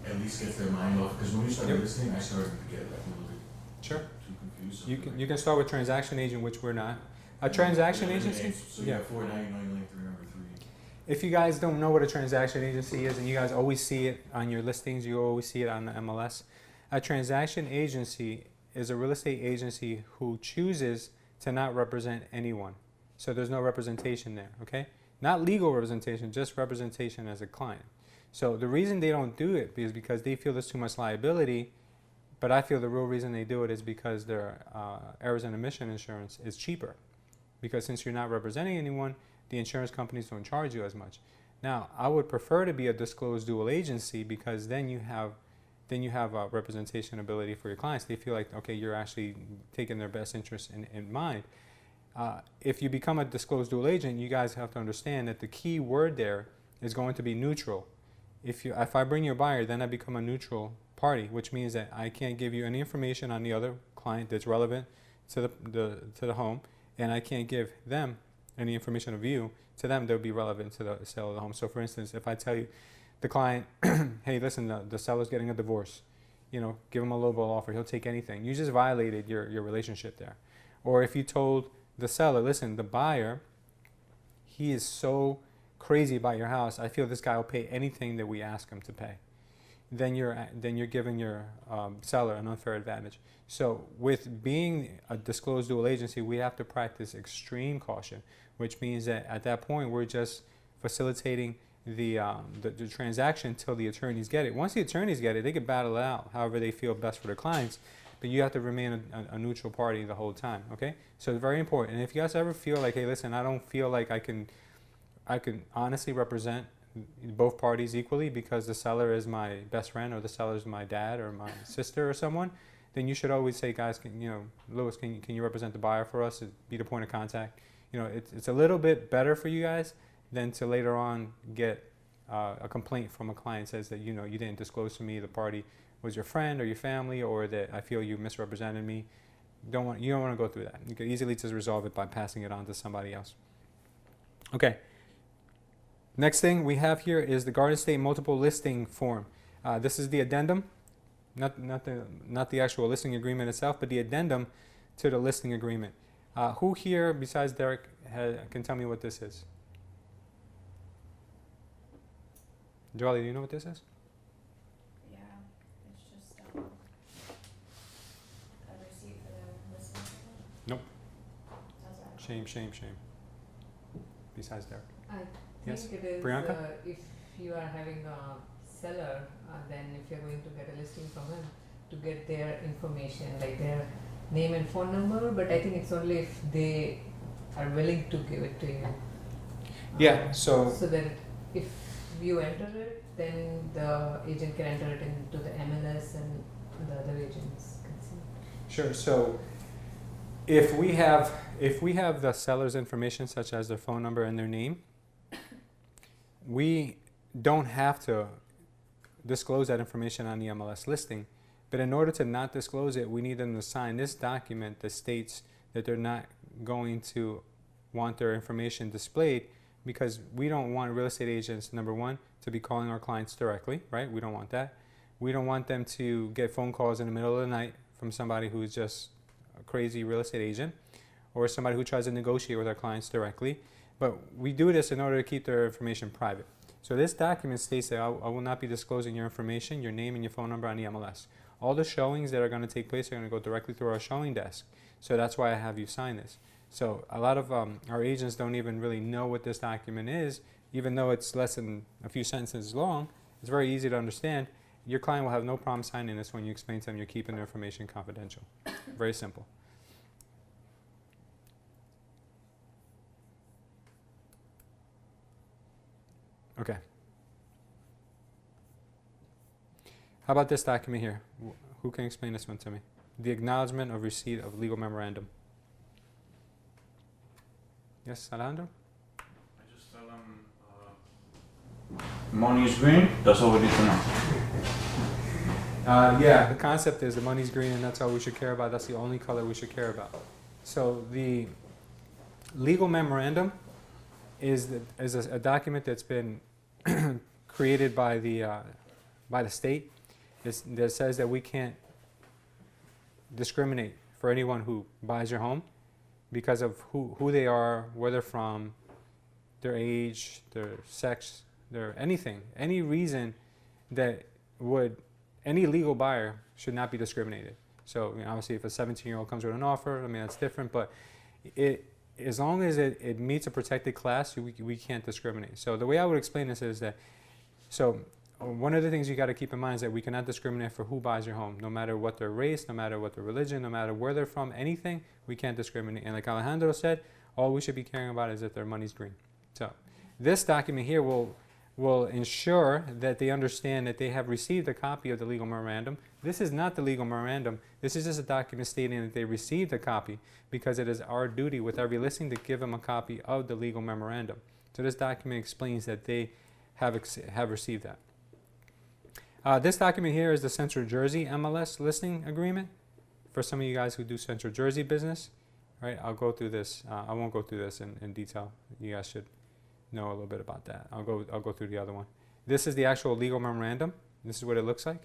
at least gets their mind off? Because when we started listening, I started to get like a little bit Sure. too confused. You can start with transaction agent, which we're not. A transaction agency? So you have 4, now you only have to remember 3. If you guys don't know what a transaction agency is, and you guys always see it on your listings, you always see it on the MLS, a transaction agency is a real estate agency who chooses to not represent anyone. So there's no representation there, okay? Not legal representation, just representation as a client. So the reason they don't do it is because they feel there's too much liability, but I feel the real reason they do it is because their errors and omission insurance is cheaper. Because since you're not representing anyone, the insurance companies don't charge you as much. Now, I would prefer to be a disclosed dual agency, because then you have a representation ability for your clients. They feel like, okay, you're actually taking their best interest in mind. If you become a disclosed dual agent, you guys have to understand that the key word there is going to be neutral. If I bring you a buyer, then I become a neutral party, which means that I can't give you any information on the other client that's relevant to the home, and I can't give them any information of you to them that would be relevant to the sale of the home. So for instance, if I tell you, the client, hey, listen, the seller's getting a divorce, give him a lowball offer, he'll take anything. You just violated your relationship there. Or if you told the seller, listen, the buyer, he is so crazy about your house, I feel this guy will pay anything that we ask him to pay. Then you're giving your seller an unfair advantage. So with being a disclosed dual agency, we have to practice extreme caution, which means that at that point we're just facilitating the transaction until the attorneys get it. Once the attorneys get it, they can battle it out however they feel best for their clients, but you have to remain a neutral party the whole time, okay? So it's very important. And if you guys ever feel like, hey, listen, I don't feel like I can honestly represent both parties equally because the seller is my best friend or the seller is my dad or my sister or someone, then you should always say, guys, Louis, can you represent the buyer for us? Be the point of contact. It's a little bit better for you guys than to later on get a complaint from a client says that you didn't disclose to me the party was your friend or your family, or that I feel you misrepresented me. You don't want to go through that. You can easily just resolve it by passing it on to somebody else. Okay. Next thing we have here is the Garden State Multiple Listing Form. This is the addendum, not the actual listing agreement itself, but the addendum to the listing agreement. Who here besides Derek can tell me what this is? Jolie, do you know what this is? Yeah, it's just a receipt for the listing. Nope. How's that? Shame. Besides Derek. I Yes. think it is Priyanka? if you are having a seller, then if you're going to get a listing from him, to get their information, like their name and phone number, but I think it's only if they are willing to give it to you. Yeah, so that if you enter it, then the agent can enter it into the MLS and the other agents can see. sure. So if we have the seller's information, such as their phone number and their name, we don't have to disclose that information on the MLS listing. But in order to not disclose it, we need them to sign this document that states that they're not going to want their information displayed, because we don't want real estate agents, number one, to be calling our clients directly, right? We don't want that. We don't want them to get phone calls in the middle of the night from somebody who's just a crazy real estate agent, or somebody who tries to negotiate with our clients directly. But we do this in order to keep their information private. So this document states that I will not be disclosing your information, your name and your phone number on the MLS. All the showings that are going to take place are going to go directly through our showing desk. So that's why I have you sign this. So a lot of our agents don't even really know what this document is, even though it's less than a few sentences long. It's very easy to understand. Your client will have no problem signing this when you explain to them you're keeping their information confidential. Very simple. Okay. How about this document here? Who can explain this one to me? The acknowledgement of receipt of legal memorandum. Yes, Alejandro? I just tell them money is green. That's all we need to know. Yeah, the concept is the money's green and that's all we should care about. That's the only color we should care about. So the legal memorandum is a document that's been created by the state that says that we can't discriminate for anyone who buys your home because of who they are, where they're from, their age, their sex, their anything, any reason that would, any legal buyer should not be discriminated. So obviously if a 17-year-old comes with an offer, I mean that's different, but as long as it meets a protected class, we can't discriminate. So the way I would explain this is that, so one of the things you got to keep in mind is that we cannot discriminate for who buys your home, no matter what their race, no matter what their religion, no matter where they're from, anything, we can't discriminate. And like Alejandro said, all we should be caring about is that their money's green. So this document here will ensure that they understand that they have received a copy of the legal memorandum. This is not the legal memorandum. This is just a document stating that they received a copy because it is our duty with every listing to give them a copy of the legal memorandum. So this document explains that they have received that. This document here is the Central Jersey MLS listing agreement. For some of you guys who do Central Jersey business, right? I'll go through this. I won't go through this in detail. You guys should know a little bit about that. I'll go through the other one. This is the actual legal memorandum. This is what it looks like.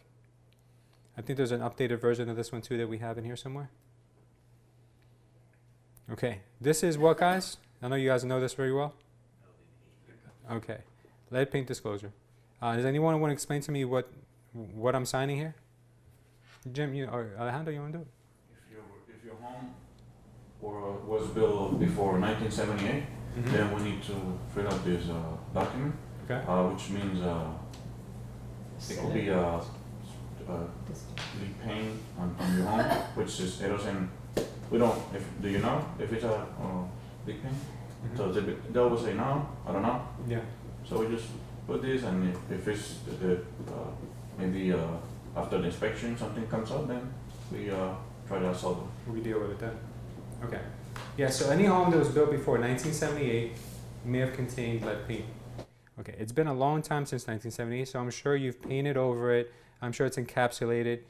I think there's an updated version of this one too that we have in here somewhere. Okay, this is what, guys? I know you guys know this very well. Okay, lead paint disclosure. Does anyone want to explain to me what I'm signing here? Jim, or Alejandro, you want to do it? If your home was built before 1978, then we need to fill out this document, Okay. which means it could be lead paint on your home, which is, it doesn't, we don't, do you know if it's a lead paint? So they always say no, I don't know. Yeah. So we just put this, and if it's maybe after the inspection something comes up, then we try to solve it. We deal with it then. Okay. Yeah, so any home that was built before 1978 may have contained lead paint. Okay, it's been a long time since 1978, so I'm sure you've painted over it. I'm sure it's encapsulated.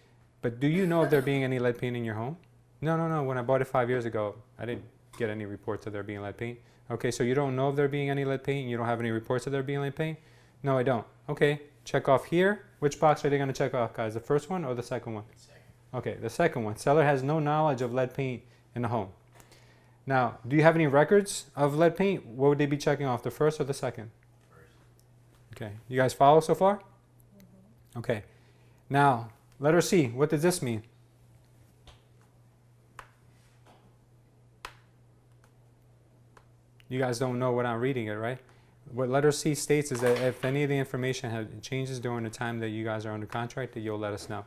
But do you know if there being any lead paint in your home? No. When I bought it 5 years ago, I didn't get any reports of there being lead paint. Okay, so you don't know if there being any lead paint? You don't have any reports of there being lead paint? No, I don't. Okay, check off here. Which box are they going to check off, guys? The first one or the second one? Second. Okay, the second one. Seller has no knowledge of lead paint in the home. Now, do you have any records of lead paint? What would they be checking off, the first or the second? First. Okay, you guys follow so far? Okay, now, letter C, what does this mean? You guys don't know what I'm reading it, right? What letter C states is that if any of the information changes during the time that you guys are under contract, that you'll let us know,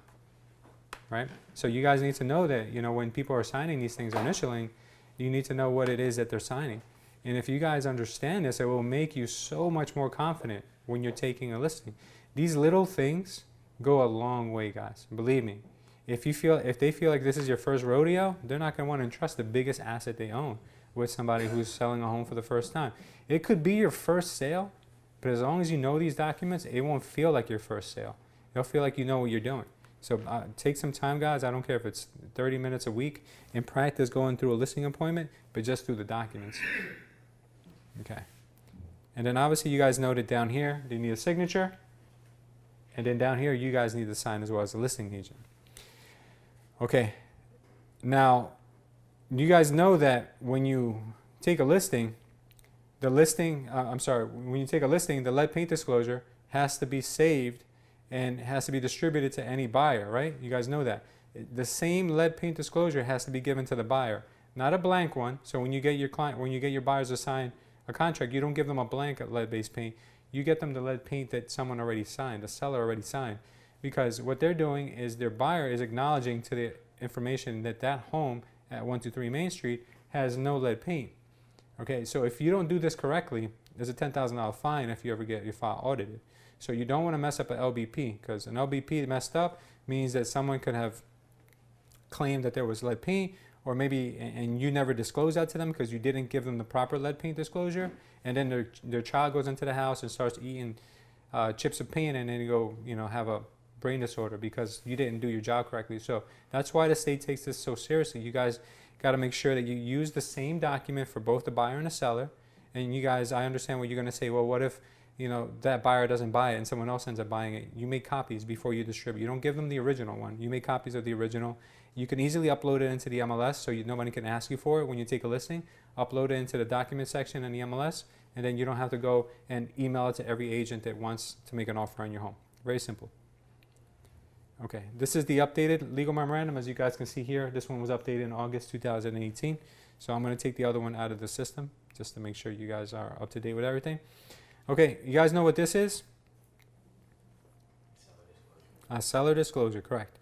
right? So you guys need to know that, when people are signing these things or initialing, you need to know what it is that they're signing. And if you guys understand this, it will make you so much more confident when you're taking a listing. These little things go a long way, guys. Believe me. If they feel like this is your first rodeo, they're not going to want to entrust the biggest asset they own with somebody who's selling a home for the first time. It could be your first sale, but as long as you know these documents, it won't feel like your first sale. It'll feel like you know what you're doing. So take some time, guys. I don't care if it's 30 minutes a week in practice going through a listing appointment, but just through the documents. Okay. And then obviously you guys noted down here, they need a signature. And then down here, you guys need to sign as well as the listing agent. Okay. Now, you guys know that when you take a listing, when you take a listing, the lead paint disclosure has to be saved and has to be distributed to any buyer, right? You guys know that. The same lead paint disclosure has to be given to the buyer, not a blank one. So when you get your buyers to sign a contract, you don't give them a blank lead-based paint. You get them the lead paint that someone already signed, the seller already signed. Because what they're doing is their buyer is acknowledging to the information that that home at 123 Main Street has no lead paint. Okay, so if you don't do this correctly, there's a $10,000 fine if you ever get your file audited. So you don't want to mess up an LBP, because an LBP messed up means that someone could have claimed that there was lead paint, or maybe, and you never disclosed that to them because you didn't give them the proper lead paint disclosure, and then their child goes into the house and starts eating chips of paint, and then you go, have a brain disorder because you didn't do your job correctly. So that's why the state takes this so seriously. You guys got to make sure that you use the same document for both the buyer and the seller. And you guys, I understand what you're going to say. Well, what if that buyer doesn't buy it and someone else ends up buying it? You make copies before you distribute. You don't give them the original one. You make copies of the original. You can easily upload it into the MLS so nobody can ask you for it when you take a listing. Upload it into the document section in the MLS, and then you don't have to go and email it to every agent that wants to make an offer on your home. Very simple. Okay, this is the updated legal memorandum. As you guys can see here, this one was updated in August 2018. So I'm going to take the other one out of the system just to make sure you guys are up to date with everything. Okay, you guys know what this is? A seller disclosure, correct.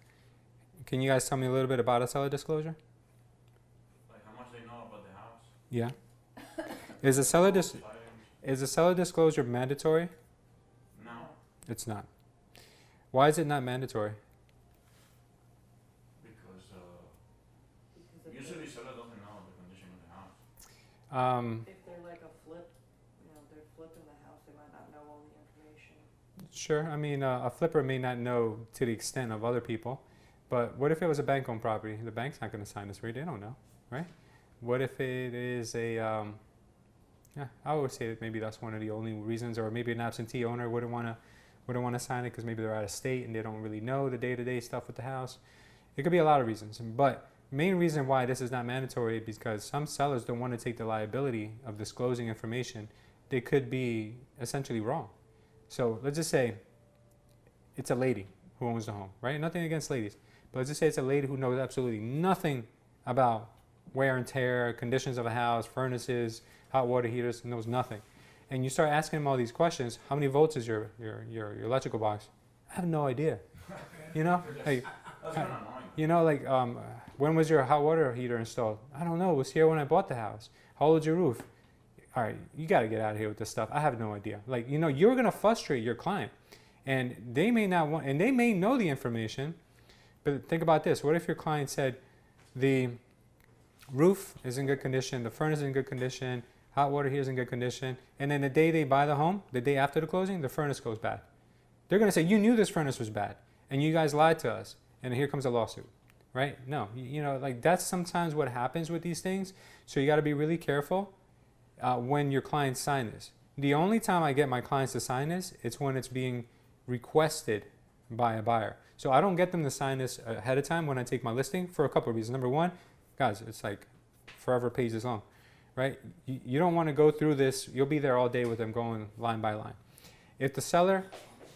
Can you guys tell me a little bit about a seller disclosure? Like how much they know about the house? Yeah. Is a seller disclosure mandatory? No. It's not. Why is it not mandatory? Because usually seller doesn't know the condition of the house. If they're like a flip, they're flipping the house, they might not know all the information. Sure. I mean, a flipper may not know to the extent of other people, but what if it was a bank-owned property? The bank's not going to sign this, right? They don't know, right? What if it is a, I always say that maybe that's one of the only reasons, or maybe an absentee owner wouldn't want to sign it because maybe they're out of state and they don't really know the day-to-day stuff with the house. It could be a lot of reasons, but main reason why this is not mandatory is because some sellers don't want to take the liability of disclosing information. They could be essentially wrong. So let's just say it's a lady who owns the home, right? Nothing against ladies, but let's just say it's a lady who knows absolutely nothing about wear and tear, conditions of a house, furnaces, hot water heaters, knows nothing. And you start asking them all these questions. How many volts is your electrical box? I have no idea. Like, That's kind of annoying. when was your hot water heater installed? I don't know. It was here when I bought the house. How old's your roof? All right, you got to get out of here with this stuff. I have no idea. You're going to frustrate your client, and they may not want, and they may know the information, but think about this. What if your client said the roof is in good condition, the furnace is in good condition, hot water heater is in good condition, and then the day they buy the home, the day after the closing, the furnace goes bad. They're going to say, you knew this furnace was bad, and you guys lied to us, and here comes a lawsuit, right? No, that's sometimes what happens with these things. So you got to be really careful when your clients sign this. The only time I get my clients to sign this, it's when it's being requested by a buyer. So I don't get them to sign this ahead of time when I take my listing for a couple of reasons. Number one, guys, it's like forever pages long, right? You don't want to go through this. You'll be there all day with them going line by line. If the seller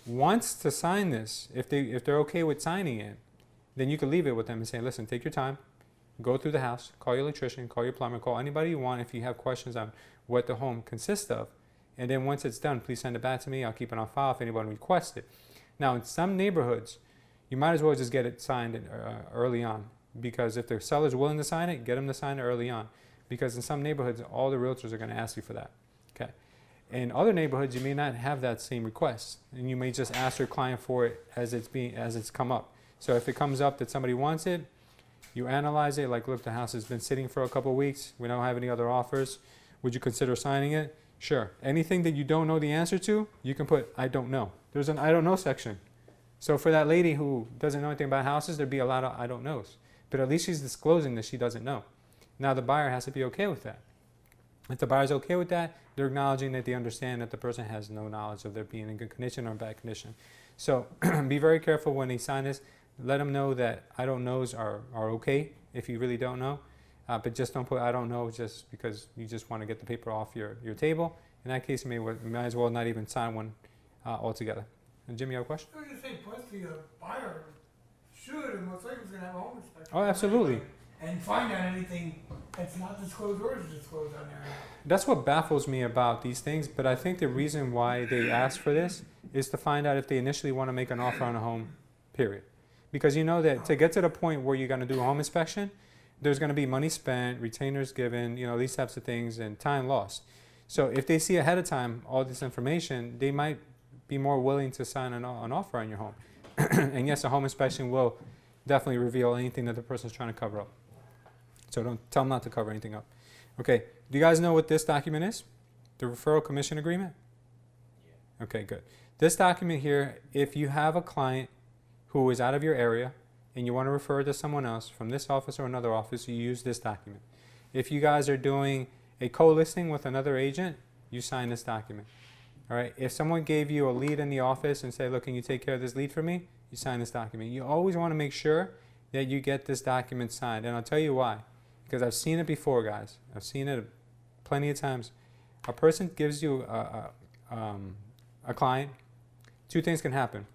wants to sign this, if they're okay with signing it, then you can leave it with them and say, listen, take your time, go through the house, call your electrician, call your plumber, call anybody you want if you have questions on what the home consists of. And then once it's done, please send it back to me. I'll keep it on file if anyone requests it. Now, in some neighborhoods, you might as well just get it signed early on, because if the seller's willing to sign it, get them to sign it early on. Because in some neighborhoods, all the realtors are going to ask you for that. Okay. In other neighborhoods, you may not have that same request, and you may just ask your client for it as it's come up. So if it comes up that somebody wants it, you analyze it, like, look, the house has been sitting for a couple of weeks. We don't have any other offers. Would you consider signing it? Sure. Anything that you don't know the answer to, you can put, I don't know. There's an I don't know section. So for that lady who doesn't know anything about houses, there'd be a lot of I don't knows. But at least she's disclosing that she doesn't know. Now the buyer has to be okay with that. If the buyer's okay with that, they're acknowledging that they understand that the person has no knowledge of their being in good condition or bad condition. So be very careful when they sign this. Let them know that I don't knows are okay if you really don't know. But just don't put I don't know just because you just want to get the paper off your table. In that case, you might as well not even sign one altogether. And Jimmy, you have a question? I was just saying, plus the buyer should and most likely is going to have a home inspection. Oh, absolutely. And find out anything that's not disclosed or is disclosed on there. That's what baffles me about these things, but I think the reason why they ask for this is to find out if they initially want to make an offer on a home, period. Because you know that to get to the point where you're going to do a home inspection, there's going to be money spent, retainers given, these types of things, and time lost. So if they see ahead of time all this information, they might be more willing to sign an offer on your home. And yes, a home inspection will definitely reveal anything that the person's trying to cover up. So don't tell them not to cover anything up. Okay, do you guys know what this document is? The referral commission agreement? Yeah. Okay, good. This document here, if you have a client who is out of your area and you want to refer to someone else from this office or another office, you use this document. If you guys are doing a co-listing with another agent, you sign this document. All right. If someone gave you a lead in the office and said, look, can you take care of this lead for me? You sign this document. You always want to make sure that you get this document signed. And I'll tell you why. Because I've seen it before, guys. I've seen it plenty of times. A person gives you a client. Two things can happen.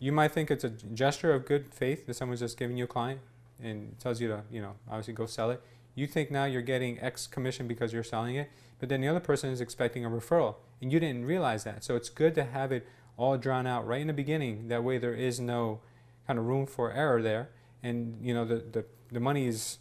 You might think it's a gesture of good faith that someone's just giving you a client and tells you to, obviously go sell it. You think now you're getting X commission because you're selling it, but then the other person is expecting a referral, and you didn't realize that. So it's good to have it all drawn out right in the beginning. That way there is no kind of room for error there, and the money is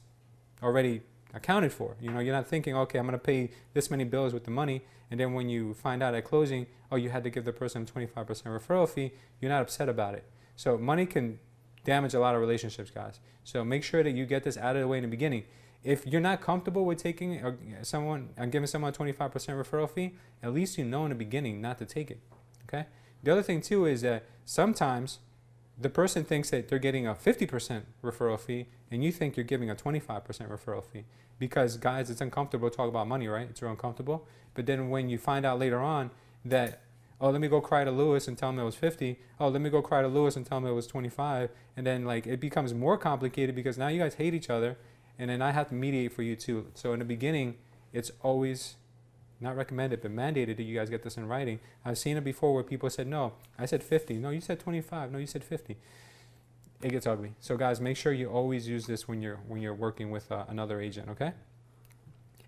already accounted for. You're not thinking, okay, I'm going to pay this many bills with the money, and then when you find out at closing, oh, you had to give the person a 25% referral fee, you're not upset about it. So money can damage a lot of relationships, guys. So make sure that you get this out of the way in the beginning. If you're not comfortable with taking giving someone a 25% referral fee, at least you know in the beginning not to take it. Okay. The other thing too is that sometimes the person thinks that they're getting a 50% referral fee, and you think you're giving a 25% referral fee. Because guys, it's uncomfortable to talk about money, right? It's real uncomfortable. But then when you find out later on that, oh, let me go cry to Lewis and tell him it was 50. Oh, let me go cry to Lewis and tell him it was 25. And then it becomes more complicated because now you guys hate each other. And then I have to mediate for you too. So in the beginning, it's always not recommended, but mandated that you guys get this in writing. I've seen it before where people said, no, I said 50. No, you said 25. No, you said 50. It gets ugly. So guys, make sure you always use this when you're working with another agent, okay?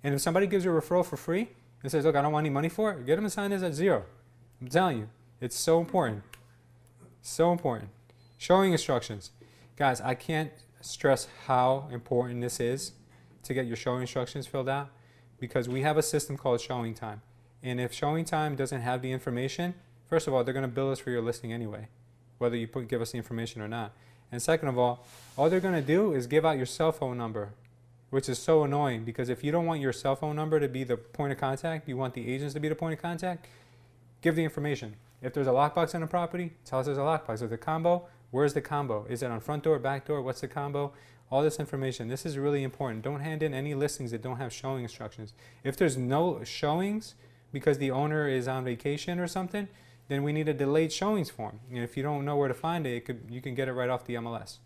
And if somebody gives you a referral for free and says, look, I don't want any money for it, get them to sign this at 0. I'm telling you, it's so important. So important. Showing instructions. Guys, I can't stress how important this is to get your showing instructions filled out, because we have a system called showing time. And if showing time doesn't have the information, first of all, they're going to bill us for your listing anyway, whether you give us the information or not. And second of all they're going to do is give out your cell phone number, which is so annoying, because if you don't want your cell phone number to be the point of contact, you want the agents to be the point of contact, give the information. If there's a lockbox on the property, tell us there's a lockbox. If there's a combo, where's the combo? Is it on front door, back door? What's the combo? All this information. This is really important. Don't hand in any listings that don't have showing instructions. If there's no showings because the owner is on vacation or something, then we need a delayed showings form. And if you don't know where to find it, you can get it right off the MLS.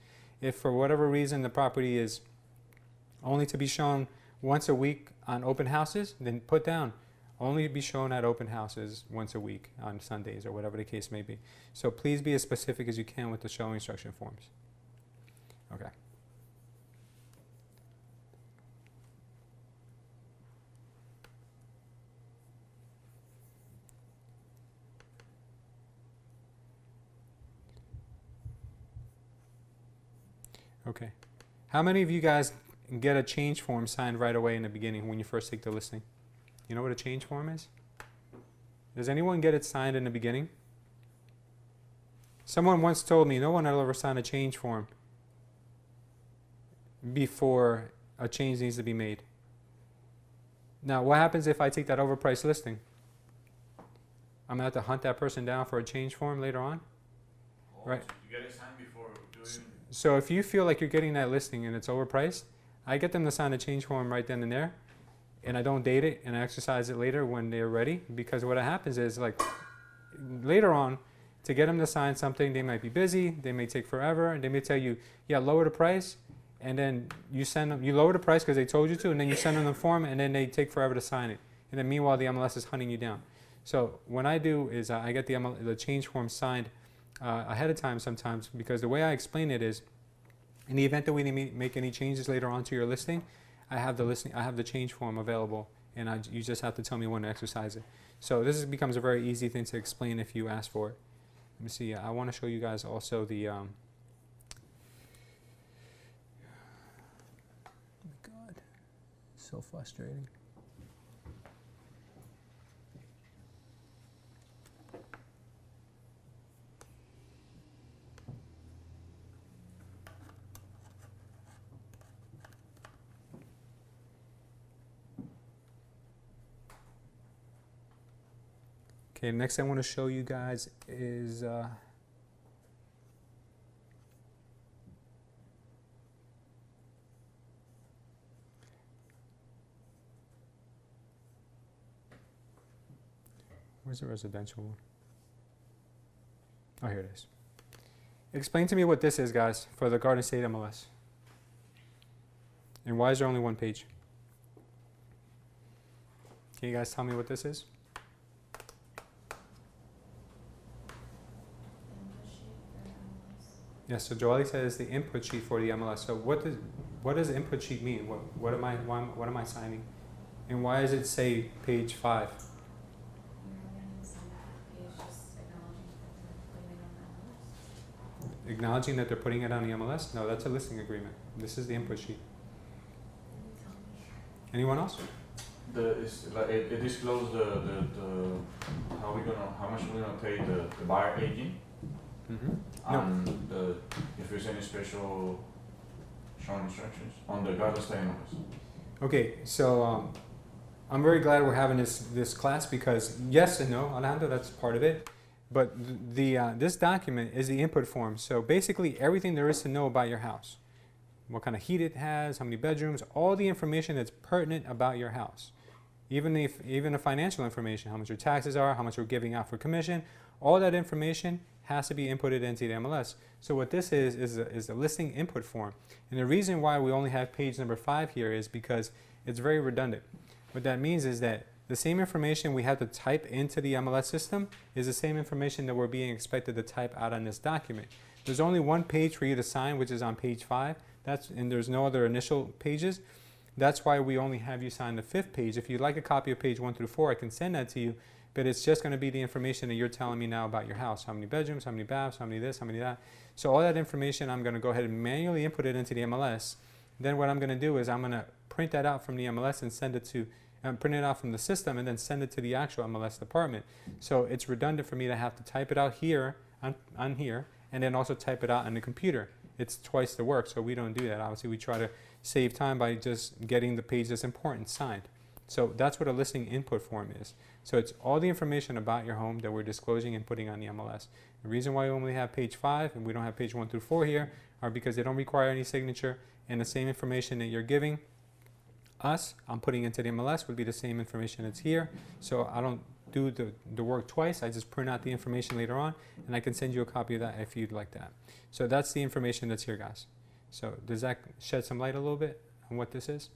If for whatever reason the property is only to be shown once a week on open houses, then put down only be shown at open houses once a week on Sundays or whatever the case may be. So please be as specific as you can with the showing instruction forms. Okay. Okay. How many of you guys get a change form signed right away in the beginning when you first take the listing? You know what a change form is? Does anyone get it signed in the beginning? Someone once told me no one will ever sign a change form before a change needs to be made. Now, what happens if I take that overpriced listing? I'm going to have to hunt that person down for a change form later on? Right. You get it signed before doing. So if you feel like you're getting that listing and it's overpriced, I get them to sign a change form right then and there, and I don't date it and I exercise it later when they're ready, because what happens is, like, later on, to get them to sign something, they might be busy, they may take forever, and they may tell you, yeah, lower the price, and then you send them, you lower the price because they told you to, and then you send them the form, and then they take forever to sign it. And then meanwhile, the MLS is hunting you down. So what I do is I get the change form signed ahead of time sometimes, because the way I explain it is, in the event that we make any changes later on to your listing, I have the change form available, and you just have to tell me when to exercise it. So this becomes a very easy thing to explain if you ask for it. Let me see. I want to show you guys also the. Oh my God, so frustrating. Okay, next I want to show you guys is where's the residential one? Oh, here it is. Explain to me what this is, guys, for the Garden State MLS. And why is there only one page? Can you guys tell me what this is? Input sheet for MLS. Yes, so Joelle says the input sheet for the MLS. So what does the input sheet mean? What am I signing? And why does it say page 5? You're gonna send that page just acknowledging that they're putting it on the MLS. Acknowledging that they're putting it on the MLS? No, that's a listing agreement. This is the input sheet. You tell me. Anyone else? It discloses how much we're gonna pay the buyer agent, Mm-hmm. No. and if there's any special showing instructions on the Garden State MLS. Okay, so I'm very glad we're having this class because yes and no, Alejandro, that's part of it. But this document is the input form. So basically everything there is to know about your house. What kind of heat it has, how many bedrooms, all the information that's pertinent about your house. Even the financial information, how much your taxes are, how much you're giving out for commission, all that information has to be inputted into the MLS. So what this is a listing input form. And the reason why we only have page number 5 here is because it's very redundant. What that means is that the same information we have to type into the MLS system is the same information that we're being expected to type out on this document. There's only one page for you to sign, which is on page 5. And there's no other initial pages. That's why we only have you sign the 5th page. If you'd like a copy of page 1 through 4, I can send that to you. But it's just going to be the information that you're telling me now about your house. How many bedrooms, how many baths, how many this, how many that. So all that information, I'm going to go ahead and manually input it into the MLS. Then what I'm going to do is I'm going to print that out from the MLS and send it to, print it out from the system and then send it to the actual MLS department. So it's redundant for me to have to type it out here, on here, and then also type it out on the computer. It's twice the work, so we don't do that. Obviously, we try to save time by just getting the page that's important signed. So that's what a listing input form is. So it's all the information about your home that we're disclosing and putting on the MLS. The reason why we only have page 5 and we don't have page 1 through 4 here are because they don't require any signature, and the same information that you're giving us, I'm putting into the MLS, would be the same information that's here. So I don't do the work twice. I just print out the information later on, and I can send you a copy of that if you'd like that. So that's the information that's here, guys. So does that shed some light a little bit on what this is?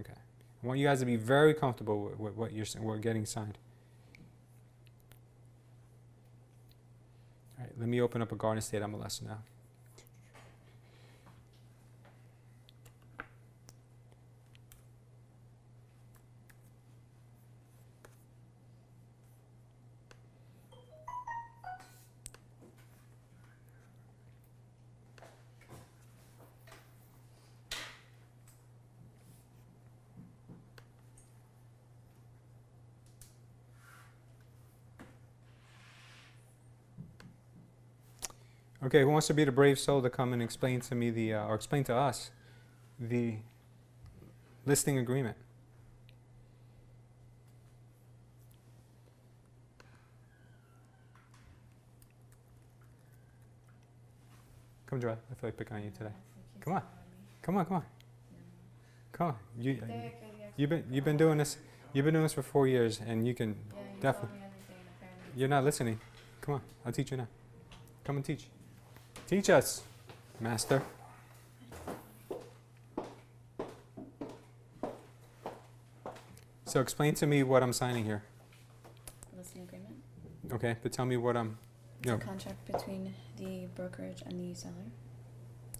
Okay. I want you guys to be very comfortable with what we're getting signed. All right, let me open up a Garden State MLS now. Okay, who wants to be the brave soul to come and explain to me or explain to us the listing agreement? Come, Joel. I feel like picking on you today. Come on. Come on, come on. Come on. You've been doing this. You've been doing this for 4 years, and you can definitely. You're not listening. Come on, I'll teach you now. Come and teach. Teach us, Master. So explain to me what I'm signing here. Listing agreement. Okay, but tell me what I'm. It's a contract between the brokerage and the seller.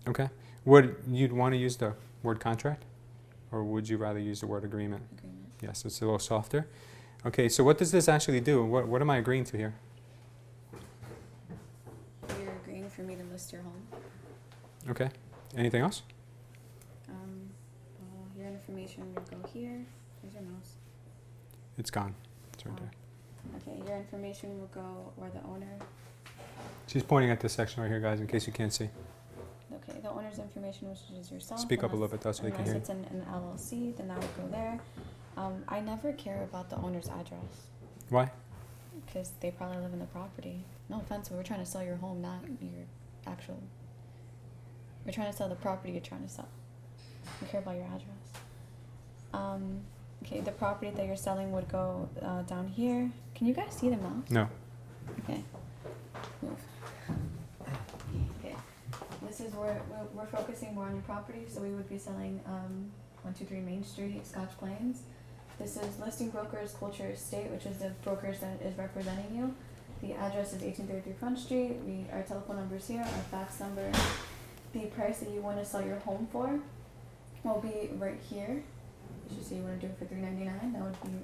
Okay. Would you'd want to use the word contract, or would you rather use the word agreement? Agreement. Yes, it's a little softer. Okay, so what does this actually do? What am I agreeing to here? You're agreeing for me to list your home. Okay. Anything else? Your information will go here. Where's your mouse? It's gone. It's right there. Okay, your information will go where the owner. She's pointing at this section right here, guys, in case you can't see. Okay, the owner's information, which is yourself. Speak up a little bit, though, so they can hear you. Unless it's an LLC, then that would go there. I never care about the owner's address. Why? because they probably live in the property. No offense, but we're trying to sell your home, not your actual. We're trying to sell the property you're trying to sell. We care about your address. Okay, the property that you're selling would go down here. Can you guys see the mouse? No. Okay. Move. Okay. This is where we're focusing more on your property, so we would be selling 123 Main Street, Scotch Plains. This is Listing Brokers Culture Estate, which is the brokers that is representing you. The address is 1833 Front Street. Our telephone number is here, our fax number. The price that you want to sell your home for will be right here. You should say you want to do it for $399. That would be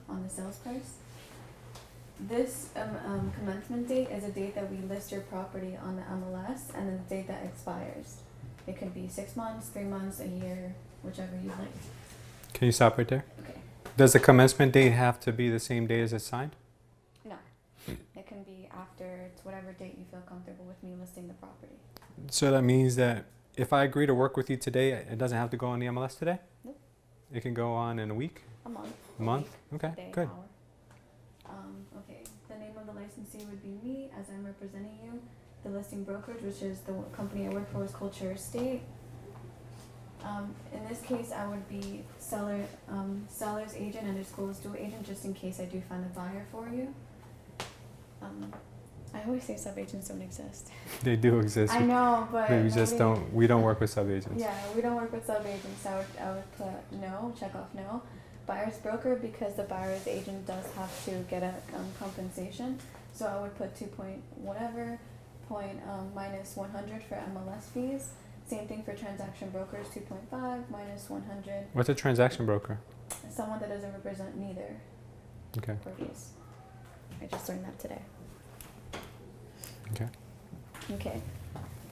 on the sales price. This commencement date is a date that we list your property on the MLS, and then the date that expires. It could be 6 months, 3 months, a year, whichever you like. Can you stop right there? Okay. Does the commencement date have to be the same day as it's signed? No. It can be after. It's whatever date you feel comfortable with me listing the property. So that means that if I agree to work with you today, it doesn't have to go on the MLS today? Nope. It can go on in a week? A month. A month? Week, Okay, day, good. hour. Okay. The name of the licensee would be me, as I'm representing you. The listing brokerage, which is the company I work for, is Culture Estate. In this case, I would be seller's agent and disclosed dual agent, just in case I do find a buyer for you. I always say sub-agents don't exist. They do exist. I know, but we just don't. We don't work with sub-agents. Yeah, we don't work with sub-agents. I would put no, check off no. Buyer's broker, because the buyer's agent does have to get a compensation. So I would put 2 point whatever point minus 100 for MLS fees. Same thing for transaction brokers, 2.5 minus 100. What's a transaction broker? Someone that doesn't represent neither. Okay. For fees. I just learned that today. Okay. Okay.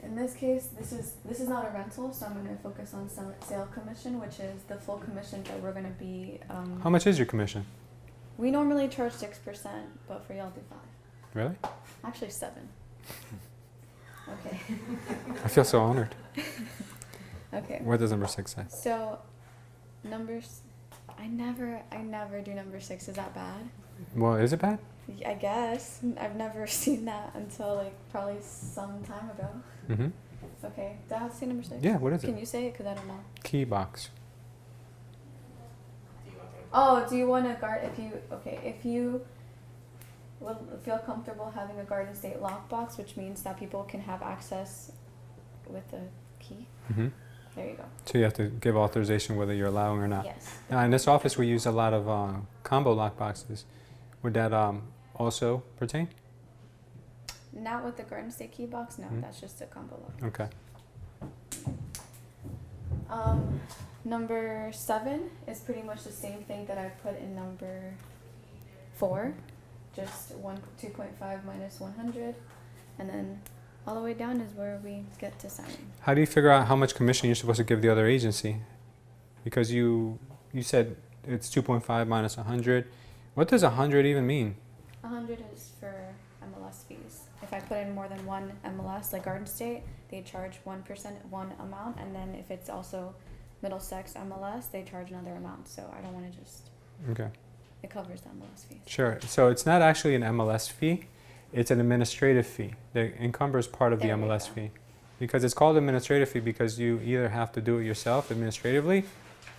In this case, this is not a rental, so I'm going to focus on sale commission, which is the full commission that we're going to be. How much is your commission? We normally charge 6%, but for y'all do 5. Really? Actually 7. Okay. I feel so honored. Okay. What does number 6 say? So, numbers. I never do number 6. Is that bad? Well, is it bad? I guess. I've never seen that until like probably some time ago. Mm-hmm. Okay. Do I have to say number 6? Yeah, what is it? Can you say it? Because I don't know. Key box. Oh, do you want a guard? If you will feel comfortable having a garden state lockbox, which means that people can have access with the key. Mm-hmm. There you go. So you have to give authorization whether you're allowing or not. Yes. Now, in this office, we use a lot of combo lock boxes. Would that also pertain? Not with the garden state key box. No, that's just a combo lock. Okay. Number 7 is pretty much the same thing that I put in number 4, just 2.5 minus 100, and then all the way down is where we get to signing. How do you figure out how much commission you're supposed to give the other agency? Because you said it's 2.5 minus 100. What does 100 even mean? 100 is for MLS fees. If I put in more than one MLS, like Garden State, they charge 1%, one amount, and then if it's also Middlesex MLS, they charge another amount. So I don't want to just. Okay. It covers the MLS fees. Sure. So it's not actually an MLS fee; it's an administrative fee that encumbers part of the MLS fee. Because it's called administrative fee because you either have to do it yourself administratively,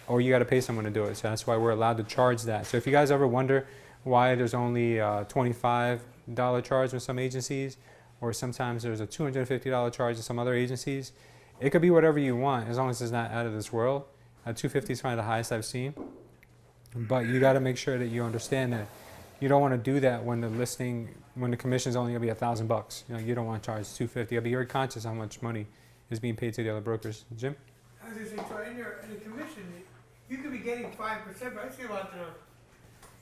or you got to pay someone to do it. So that's why we're allowed to charge that. So if you guys ever wonder why there's only a $25 charge with some agencies, or sometimes there's a $250 charge in some other agencies, it could be whatever you want as long as it's not out of this world. $250 is probably the highest I've seen. But you got to make sure that you understand that you don't want to do that when the commission is only going to be $1,000. You don't want to charge $250. You got to be very conscious how much money is being paid to the other brokers. Jim? I was going to say, so in the commission, you could be getting 5%, but I see a lot there.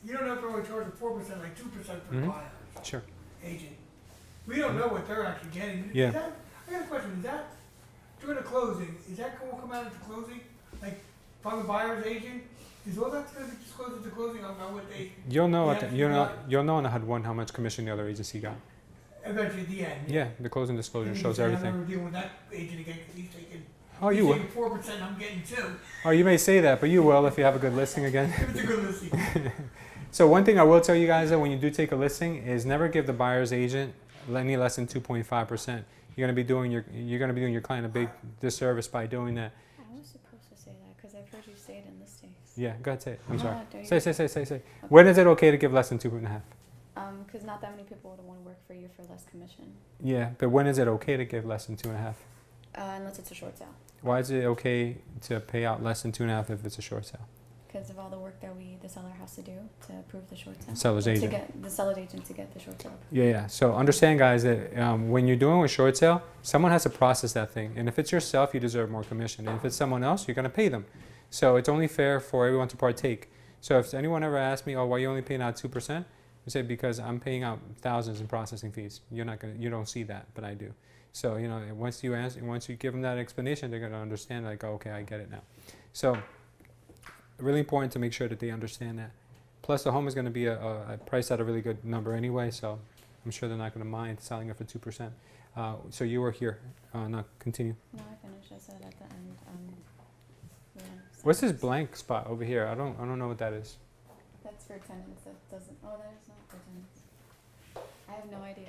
You don't know if they're only charging 4%, like 2% for the buyer. Sure. Agent. We don't know what they're actually getting. Yeah. I got a question. Is that during the closing? Is that going to come out at the closing? Like if I'm the buyer's agent, is all that going to be disclosed at the closing? I don't know what they. You'll know you'll know on the HUD 1 how much commission the other agency got. Eventually, at the end. Yeah, the closing disclosure And shows I'm everything. never dealing with that agent again because he's taking. Oh, you will. He's taking 4%. I'm getting 2. Oh, you may say that, but you will if you have a good listing again. If it's a good listing. So one thing I will tell you guys that when you do take a listing is never give the buyer's agent any less than 2.5%. You're gonna be doing your client a big disservice by doing that. I was supposed to say that because I've heard you say it in listings. Yeah, go ahead, say it. I'm No, sorry. there you Say. Okay. When is it okay to give less than 2.5? Because not that many people would want to work for you for less commission, Yeah, but when is it okay to give less than 2.5? unless it's a short sale. Why is it okay to pay out less than 2.5 if it's a short sale? Because of all the work that the seller has to do to approve the short sale. Seller's Or agent. To get the seller's agent to get the short sale. Yeah. So understand, guys, that when you're doing a short sale, someone has to process that thing. And if it's yourself, you deserve more commission. And if it's someone else, you're going to pay them. So it's only fair for everyone to partake. So if anyone ever asks me, oh, why are you only paying out 2%? I say, because I'm paying out thousands in processing fees. You don't see that, but I do. So, once you give them that explanation, they're going to understand, like, oh, okay, I get it now. So really important to make sure that they understand that. Plus, the home is going to be a priced at a really good number anyway, so I'm sure they're not going to mind selling it for 2%. So you were here. No, continue. No, I finished. I said at the end. Yeah, What's this sentence. blank spot over here? I don't know what that is. That's for tenants. That doesn't. Oh, that is not for tenants. I have no idea.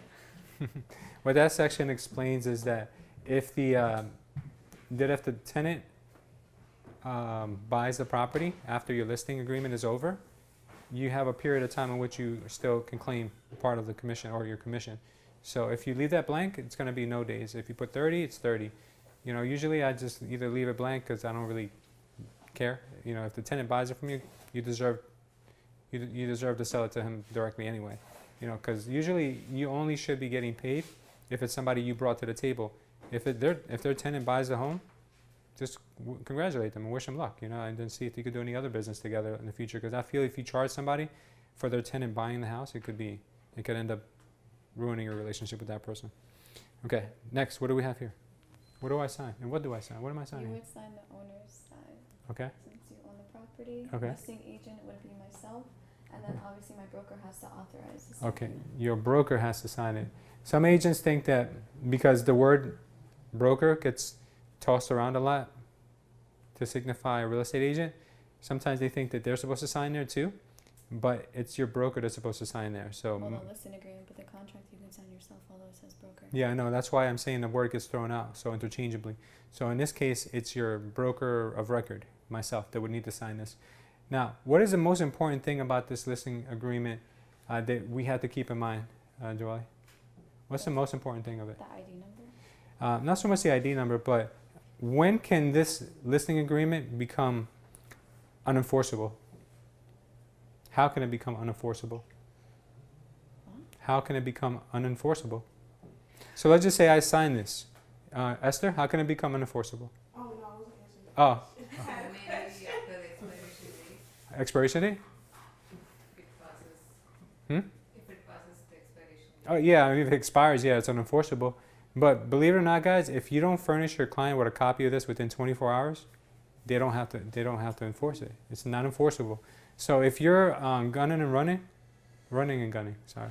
What that section explains is that if the tenant buys the property after your listing agreement is over, you have a period of time in which you still can claim part of the commission or your commission. So if you leave that blank, it's going to be no days. If you put 30, it's 30. Usually I just either leave it blank because I don't really care. If the tenant buys it from you, you deserve to sell it to him directly anyway. Because usually you only should be getting paid if it's somebody you brought to the table. If their tenant buys the home, just congratulate them and wish them luck, and then see if you could do any other business together in the future. Because I feel if you charge somebody for their tenant buying the house, it could end up ruining your relationship with that person. Okay, next, what do we have here? What do I sign? And what do I sign? What am I You signing? would sign the owner's side Okay. since you own the property. Okay. Listing agent would be myself, and then obviously my broker has to authorize this. Okay, your broker has to sign it. Some agents think that because the word broker gets tossed around a lot to signify a real estate agent, sometimes they think that they're supposed to sign there too, but it's your broker that's supposed to sign there. So Well, the listing agreement, but the contract you can sign yourself, although it says broker. yeah, I know, that's why I'm saying the word gets thrown out so interchangeably. So in this case, it's your broker of record, myself, that would need to sign this. Now, what is the most important thing about this listing agreement that we have to keep in mind, Joelle? What's the most important thing of it? The ID number. Not so much the ID number, but when can this listing agreement become unenforceable? How can it become unenforceable? How can it become unenforceable? So let's just say I sign this. Esther, how can it become unenforceable? Oh, no, I wasn't answering. Oh, Maybe after the expiration date, expiration date? if it passes. Hmm? If it passes the expiration date. Oh yeah, I mean, if it expires, yeah, it's unenforceable. But believe it or not, guys, if you don't furnish your client with a copy of this within 24 hours, they don't have to enforce it. It's not enforceable. So if you're running and gunning, sorry.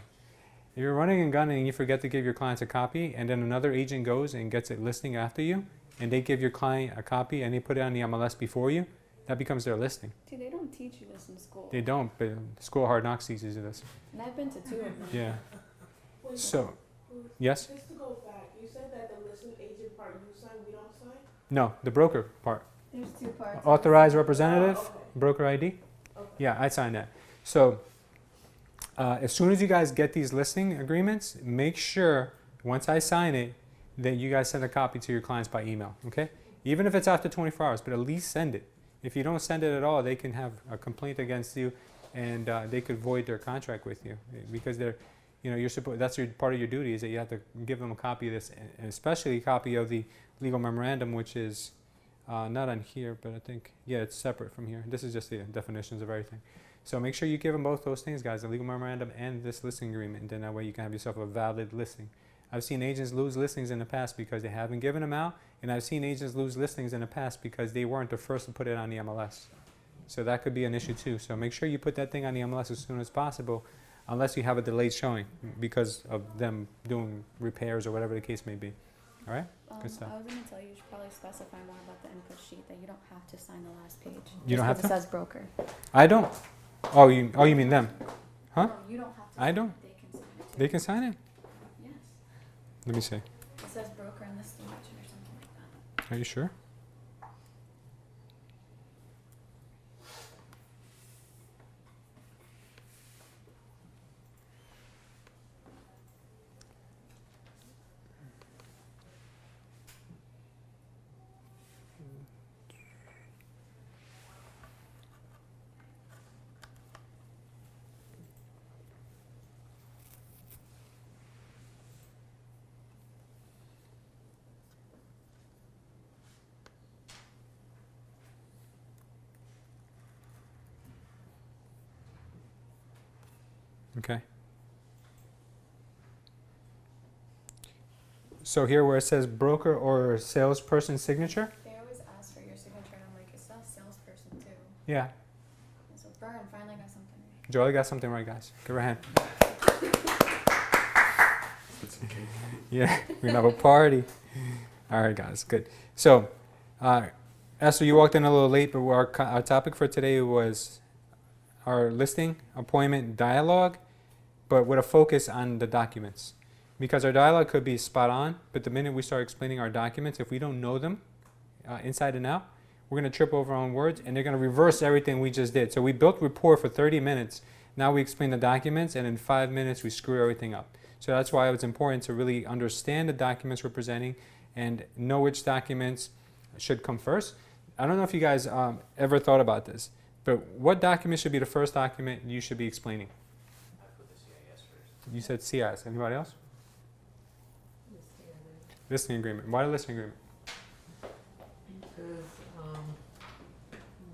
If you're running and gunning and you forget to give your clients a copy, and then another agent goes and gets it listing after you, and they give your client a copy and they put it on the MLS before you, that becomes their listing. See, they don't teach you this in school. They don't, but School of Hard Knocks teaches you this. And I've been to 2 of them. Yeah. Wait, So, yes? just to go back, you said that the listing agent part you sign, we don't sign? No, the broker part. There's 2 parts. Authorized representative, Oh, okay. broker ID. Okay. Yeah, I signed that. So as soon as you guys get these listing agreements, make sure once I sign it that you guys send a copy to your clients by email, okay? Even if it's after 24 hours, but at least send it. If you don't send it at all, they can have a complaint against you, and they could void their contract with you because they're, you're supposed. That's part of your duty is that you have to give them a copy of this, and especially a copy of the legal memorandum, which is not on here, but I think it's separate from here. This is just the definitions of everything. So make sure you give them both those things, guys, the legal memorandum and this listing agreement, and then that way you can have yourself a valid listing. I've seen agents lose listings in the past because they haven't given them out, and I've seen agents lose listings in the past because they weren't the first to put it on the MLS. So that could be an issue too. So make sure you put that thing on the MLS as soon as possible, unless you have a delayed showing because of them doing repairs or whatever the case may be. All right? Good stuff. I was going to tell you, you should probably specify more about the input sheet, that you don't have to sign the last page. You don't have It to? says broker. I don't. Oh, you mean them? Huh? No, you don't have to. I sign don't. it, they can sign it too. They can sign it? Yes. Let me see. It says broker and listing agent or something like that. Are you sure? Okay. So here where it says broker or salesperson signature? They always ask for your signature, and I'm like, it says salesperson too. Yeah. And so Burn finally got something right. Joey got something right, guys. Give her a hand. Yeah, we're gonna have a party. All right, guys, good. So, Esther, you walked in a little late, but our topic for today was our listing appointment dialogue, but with a focus on the documents. Because our dialogue could be spot on, but the minute we start explaining our documents, if we don't know them inside and out, we're going to trip over our own words, and they're going to reverse everything we just did. So we built rapport for 30 minutes. Now we explain the documents, and in 5 minutes we screw everything up. So that's why it's important to really understand the documents we're presenting and know which documents should come first. I don't know if you guys ever thought about this, but what document should be the first document you should be explaining? I put the CIS first. You said CIS. Anybody else? Listing agreement. Listing agreement. Why the listing agreement? Because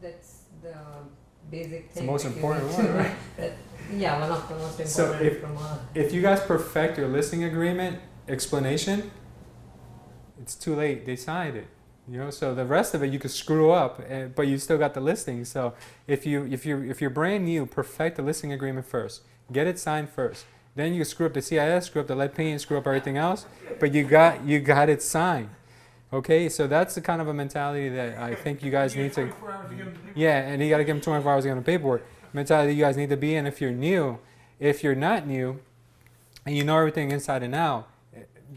that's the basic It's the thing. most that you important need one, to- right? Yeah, one of the most important So from if you guys perfect your listing agreement explanation, it's too late. They signed it. You know, so the rest of it you could screw up, but you still got the listing. So if you're brand new, perfect the listing agreement first. Get it signed first. Then you screw up the CIS, screw up the lead paint, screw up everything else, but you got it signed. Okay, so that's the kind of a mentality that I think you guys need to. 24 hours to get them to do it. Yeah, and you got to give them 24 hours to get them paperwork. Mentality you guys need to be in if you're new. If you're not new, and you know everything inside and out,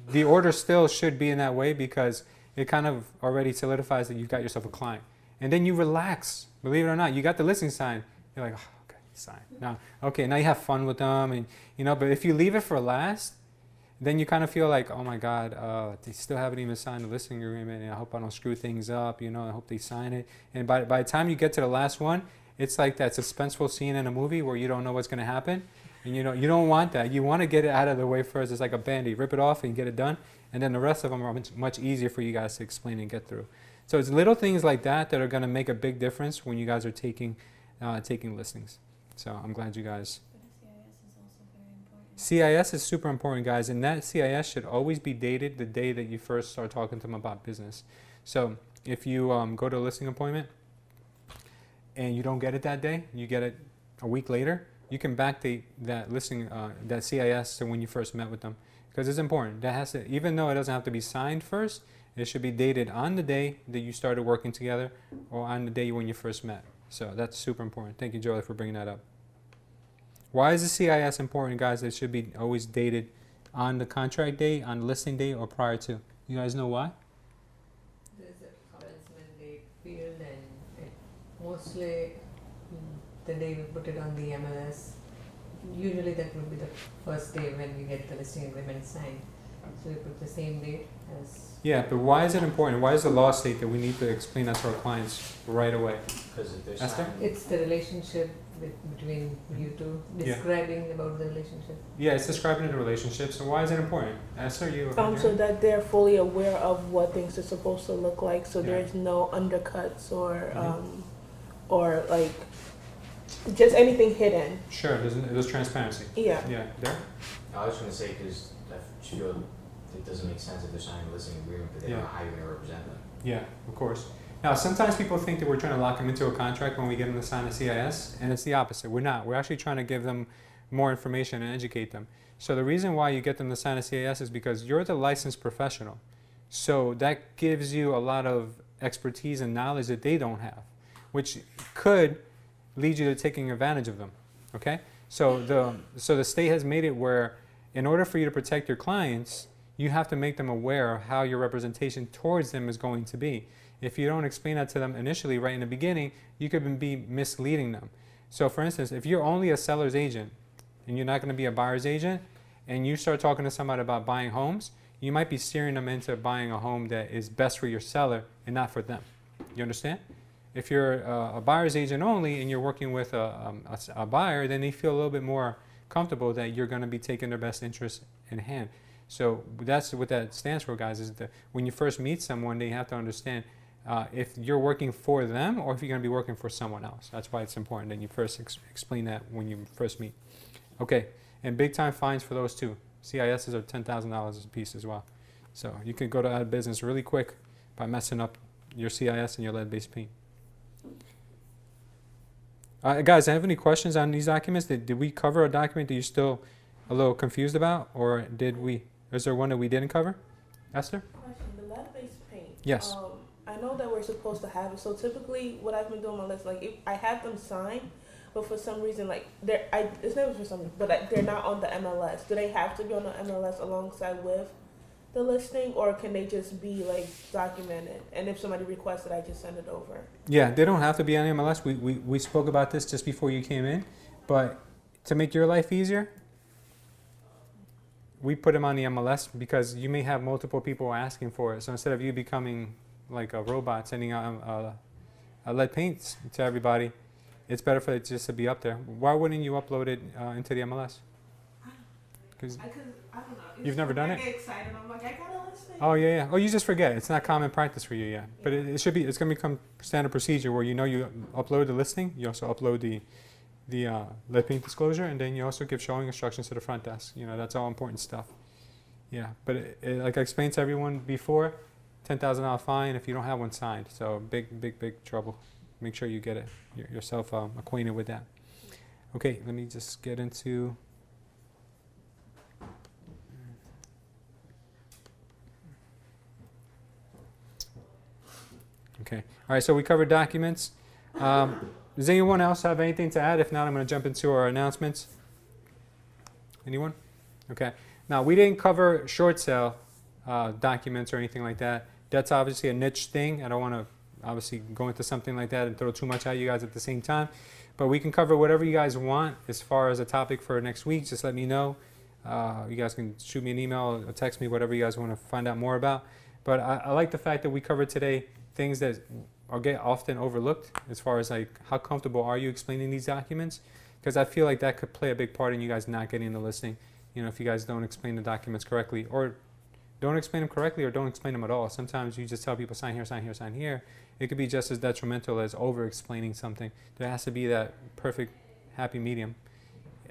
the order still should be in that way because it kind of already solidifies that you've got yourself a client. And then you relax. Believe it or not, you got the listing signed. You're like, oh, okay, sign. Now, okay, now you have fun with them, and but if you leave it for last, then you kind of feel like, oh my God, they still haven't even signed the listing agreement, and I hope I don't screw things up. I hope they sign it. And by the time you get to the last one, it's like that suspenseful scene in a movie where you don't know what's going to happen, and you don't want that. You want to get it out of the way first. It's like a Band-Aid. Rip it off and get it done, and then the rest of them are much easier for you guys to explain and get through. So it's little things like that that are going to make a big difference when you guys are taking listings. So I'm glad you guys. But the CIS is also very important. CIS is super important, guys, and that CIS should always be dated the day that you first start talking to them about business. So if you go to a listing appointment and you don't get it that day, you get it a week later, you can backdate that listing, that CIS to when you first met with them, because it's important. That has to, even though it doesn't have to be signed first, it should be dated on the day that you started working together or on the day when you first met. So that's super important. Thank you, Jolie, for bringing that up. Why is the CIS important, guys? It should be always dated on the contract date, on the listing date, or prior to. You guys know why? There's a commencement date field, and mostly the day we put it on the MLS. Usually that would be the first day when we get the listing agreement signed. So we put the same date as. Yeah, but why is it important? Why is the law state that we need to explain that to our clients right away? Because if they're Esther? signing, It's the relationship between you two, Yeah. describing about the relationship. Yeah, it's describing the relationship. So why is it important? Esther, you. So that they're fully aware of what things are supposed to look like, so Yeah. there's no undercuts or Mhm. or like just anything hidden. Sure, there's transparency. Yeah. Yeah, there. I was going to say because I feel it doesn't make sense if they're signing a listing agreement, but they don't know how you're going to represent them. Yeah, of course. Now, sometimes people think that we're trying to lock them into a contract when we get them to sign a CIS, and it's the opposite. We're not. We're actually trying to give them more information and educate them. So the reason why you get them to sign a CIS is because you're the licensed professional. So that gives you a lot of expertise and knowledge that they don't have, which could lead you to taking advantage of them. Okay? So the state has made it where in order for you to protect your clients, you have to make them aware of how your representation towards them is going to be. If you don't explain that to them initially, right in the beginning, you could be misleading them. So for instance, if you're only a seller's agent and you're not going to be a buyer's agent, and you start talking to somebody about buying homes, you might be steering them into buying a home that is best for your seller and not for them. You understand? If you're a buyer's agent only and you're working with a buyer, then they feel a little bit more comfortable that you're going to be taking their best interest in hand. So that's what that stands for, guys, is that when you first meet someone, they have to understand if you're working for them or if you're going to be working for someone else. That's why it's important that you first explain that when you first meet. Okay, and big time fines for those two. CISs are $10,000 a piece as well. So you can go to out of business really quick by messing up your CIS and your lead-based paint. Guys, have any questions on these documents? Did we cover a document that you're still a little confused about, or is there one that we didn't cover? Esther? Question, the lead-based paint. Yes. I know that we're supposed to have it, so typically what I've been doing on my list, like if I have them sign, but for some reason, like it's never for some reason, but they're not on the MLS. Do they have to be on the MLS alongside with the listing, or can they just be like documented? And if somebody requests it, I just send it over. Yeah, they don't have to be on MLS. We spoke about this just before you came in, but to make your life easier, we put them on the MLS because you may have multiple people asking for it. So instead of you becoming like a robot sending out lead paints to everybody, it's better for it just to be up there. Why wouldn't you upload it into the MLS? Because I don't know. You've never done it? I get excited. I'm like, I got a listing. Oh yeah. Oh, you just forget. It's not common practice for you yet. But it should be. It's going to become standard procedure where you upload the listing. You also upload the lead paint disclosure, and then you also give showing instructions to the front desk. That's all important stuff. Yeah. But like I explained to everyone before, $10,000 fine if you don't have one signed. So big trouble. Make sure you get it yourself acquainted with that. Okay, let me just get into. Okay, all right. So we covered documents. Does anyone else have anything to add? If not, I'm going to jump into our announcements. Anyone? Okay. Now we didn't cover short sale documents or anything like that. That's obviously a niche thing. I don't want to obviously go into something like that and throw too much at you guys at the same time. But we can cover whatever you guys want as far as a topic for next week. Just let me know. You guys can shoot me an email or text me, whatever you guys want to find out more about. But I like the fact that we covered today things that get often overlooked as far as like how comfortable are you explaining these documents? Because I feel like that could play a big part in you guys not getting the listing. If you guys don't explain the documents correctly, or don't explain them correctly, or don't explain them at all. Sometimes you just tell people sign here, sign here, sign here. It could be just as detrimental as over-explaining something. There has to be that perfect happy medium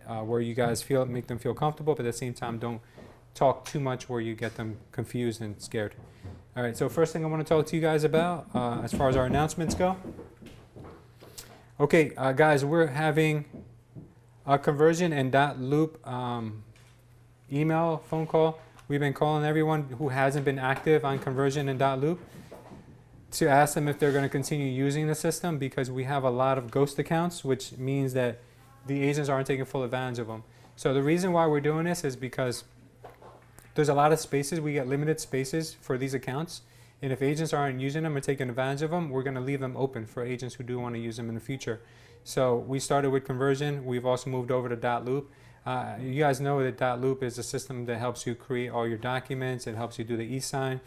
where you guys make them feel comfortable, but at the same time don't talk too much where you get them confused and scared. All right, so first thing I want to talk to you guys about as far as our announcements go. Okay, guys, we're having a conversion and .loop email, phone call. We've been calling everyone who hasn't been active on conversion and .loop to ask them if they're going to continue using the system, because we have a lot of ghost accounts, which means that the agents aren't taking full advantage of them. So the reason why we're doing this is because there's a lot of spaces. We get limited spaces for these accounts, and if agents aren't using them or taking advantage of them, we're going to leave them open for agents who do want to use them in the future. So we started with conversion. We've also moved over to .loop. You guys know that .loop is a system that helps you create all your documents. It helps you do the e-sign.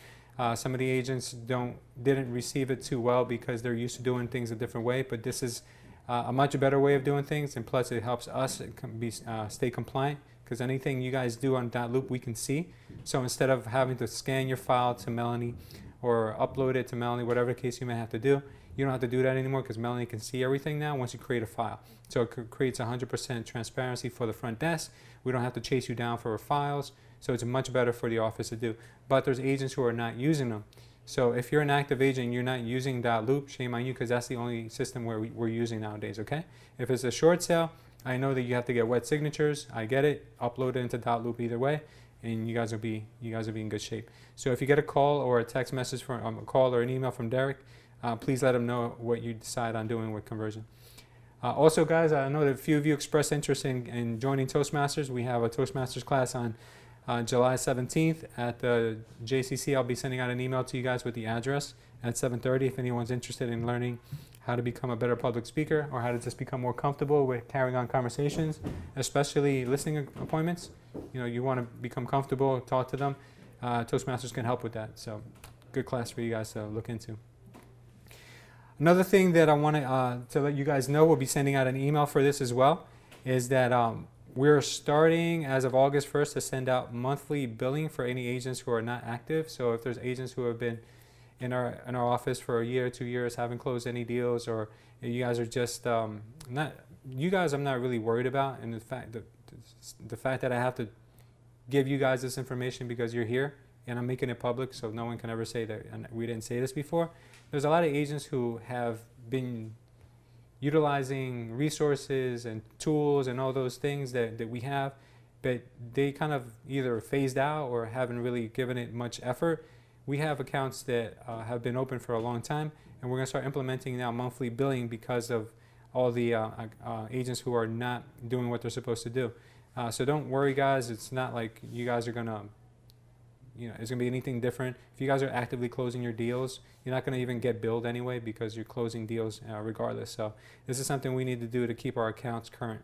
Some of the agents didn't receive it too well because they're used to doing things a different way, but this is a much better way of doing things, and plus it helps us stay compliant, because anything you guys do on .loop we can see. So instead of having to scan your file to Melanie or upload it to Melanie, whatever case you may have to do, you don't have to do that anymore, because Melanie can see everything now once you create a file. So it creates 100% transparency for the front desk. We don't have to chase you down for files. So it's much better for the office to do. But there's agents who are not using them. So if you're an active agent and you're not using .loop, shame on you, because that's the only system where we're using nowadays, okay? If it's a short sale, I know that you have to get wet signatures. I get it. Upload it into .loop either way, and you guys will be in good shape. So if you get a call or a text message from a call or an email from Derek, please let him know what you decide on doing with conversion. Also, guys, I know that a few of you expressed interest in joining Toastmasters. We have a Toastmasters class on July 17th at the JCC. I'll be sending out an email to you guys with the address at 7:30 if anyone's interested in learning how to become a better public speaker or how to just become more comfortable with carrying on conversations, especially listening appointments. You know, you want to become comfortable, talk to them. Toastmasters can help with that. So, good class for you guys to look into. Another thing that I want to let you guys know, we'll be sending out an email for this as well, is that we're starting as of August 1st to send out monthly billing for any agents who are not active. So if there's agents who have been in our office for a year, 2 years, haven't closed any deals, or you guys are just not, you guys I'm not really worried about, and the fact that I have to give you guys this information because you're here and I'm making it public so no one can ever say that we didn't say this before. There's a lot of agents who have been utilizing resources and tools and all those things that we have, but they kind of either phased out or haven't really given it much effort. We have accounts that have been open for a long time, and we're going to start implementing now monthly billing because of all the agents who are not doing what they're supposed to do. So don't worry, guys. It's not like you guys are going to, you know, it's going to be anything different. If you guys are actively closing your deals, you're not going to even get billed anyway because you're closing deals regardless. So this is something we need to do to keep our accounts current.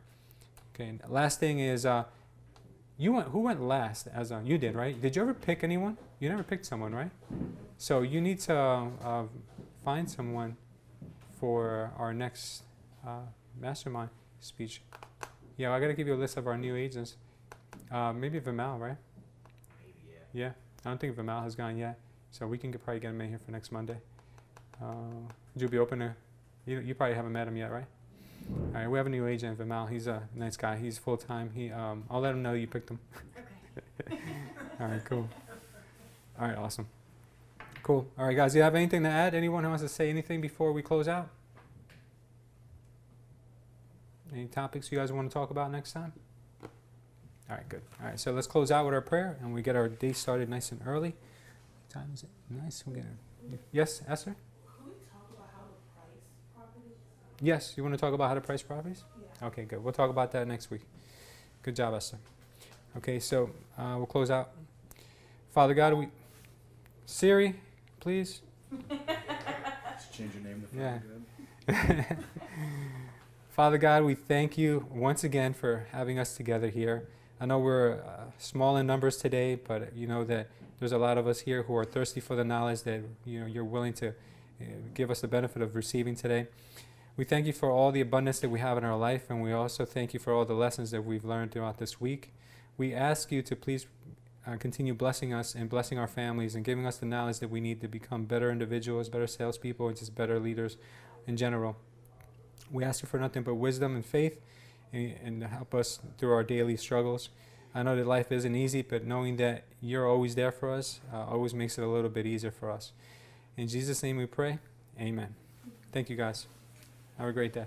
Okay. Last thing is, who went last? You did, right? Did you ever pick anyone? You never picked someone, right? So you need to find someone for our next mastermind speech. Yeah, I got to give you a list of our new agents. Maybe Vimal, right? Maybe, Yeah, I don't think Vimal has gone yet, so we can probably get him in here for next Monday. Would you be open to? You probably haven't met him yet, right? All right, we have a new agent, Vimal. He's a nice guy. He's full time. I'll let him know you picked him. Okay. All right, cool. All right, awesome. Cool. All right, guys, do you have anything to add? Anyone who wants to say anything before we close out? Any topics you guys want to talk about next time? All right, good. All right, so let's close out with our prayer, and we get our day started nice and early. What time is it? Nice. We'll get it. Yes, Esther? Can we talk about how to price properties? Yes, you want to talk about how to price properties? Yeah. Okay, good. We'll talk about that next week. Good job, Esther. Okay, so we'll close out. Father God, Siri, please. Just change your name to Yeah. Good. Father God, we thank you once again for having us together here. I know we're small in numbers today, but you know that there's a lot of us here who are thirsty for the knowledge that you're willing to give us the benefit of receiving today. We thank you for all the abundance that we have in our life, and we also thank you for all the lessons that we've learned throughout this week. We ask you to please continue blessing us and blessing our families and giving us the knowledge that we need to become better individuals, better salespeople, and just better leaders in general. We ask you for nothing but wisdom and faith and to help us through our daily struggles. I know that life isn't easy, but knowing that you're always there for us always makes it a little bit easier for us. In Jesus' name we pray. Amen. Thank you, guys. Have a great day.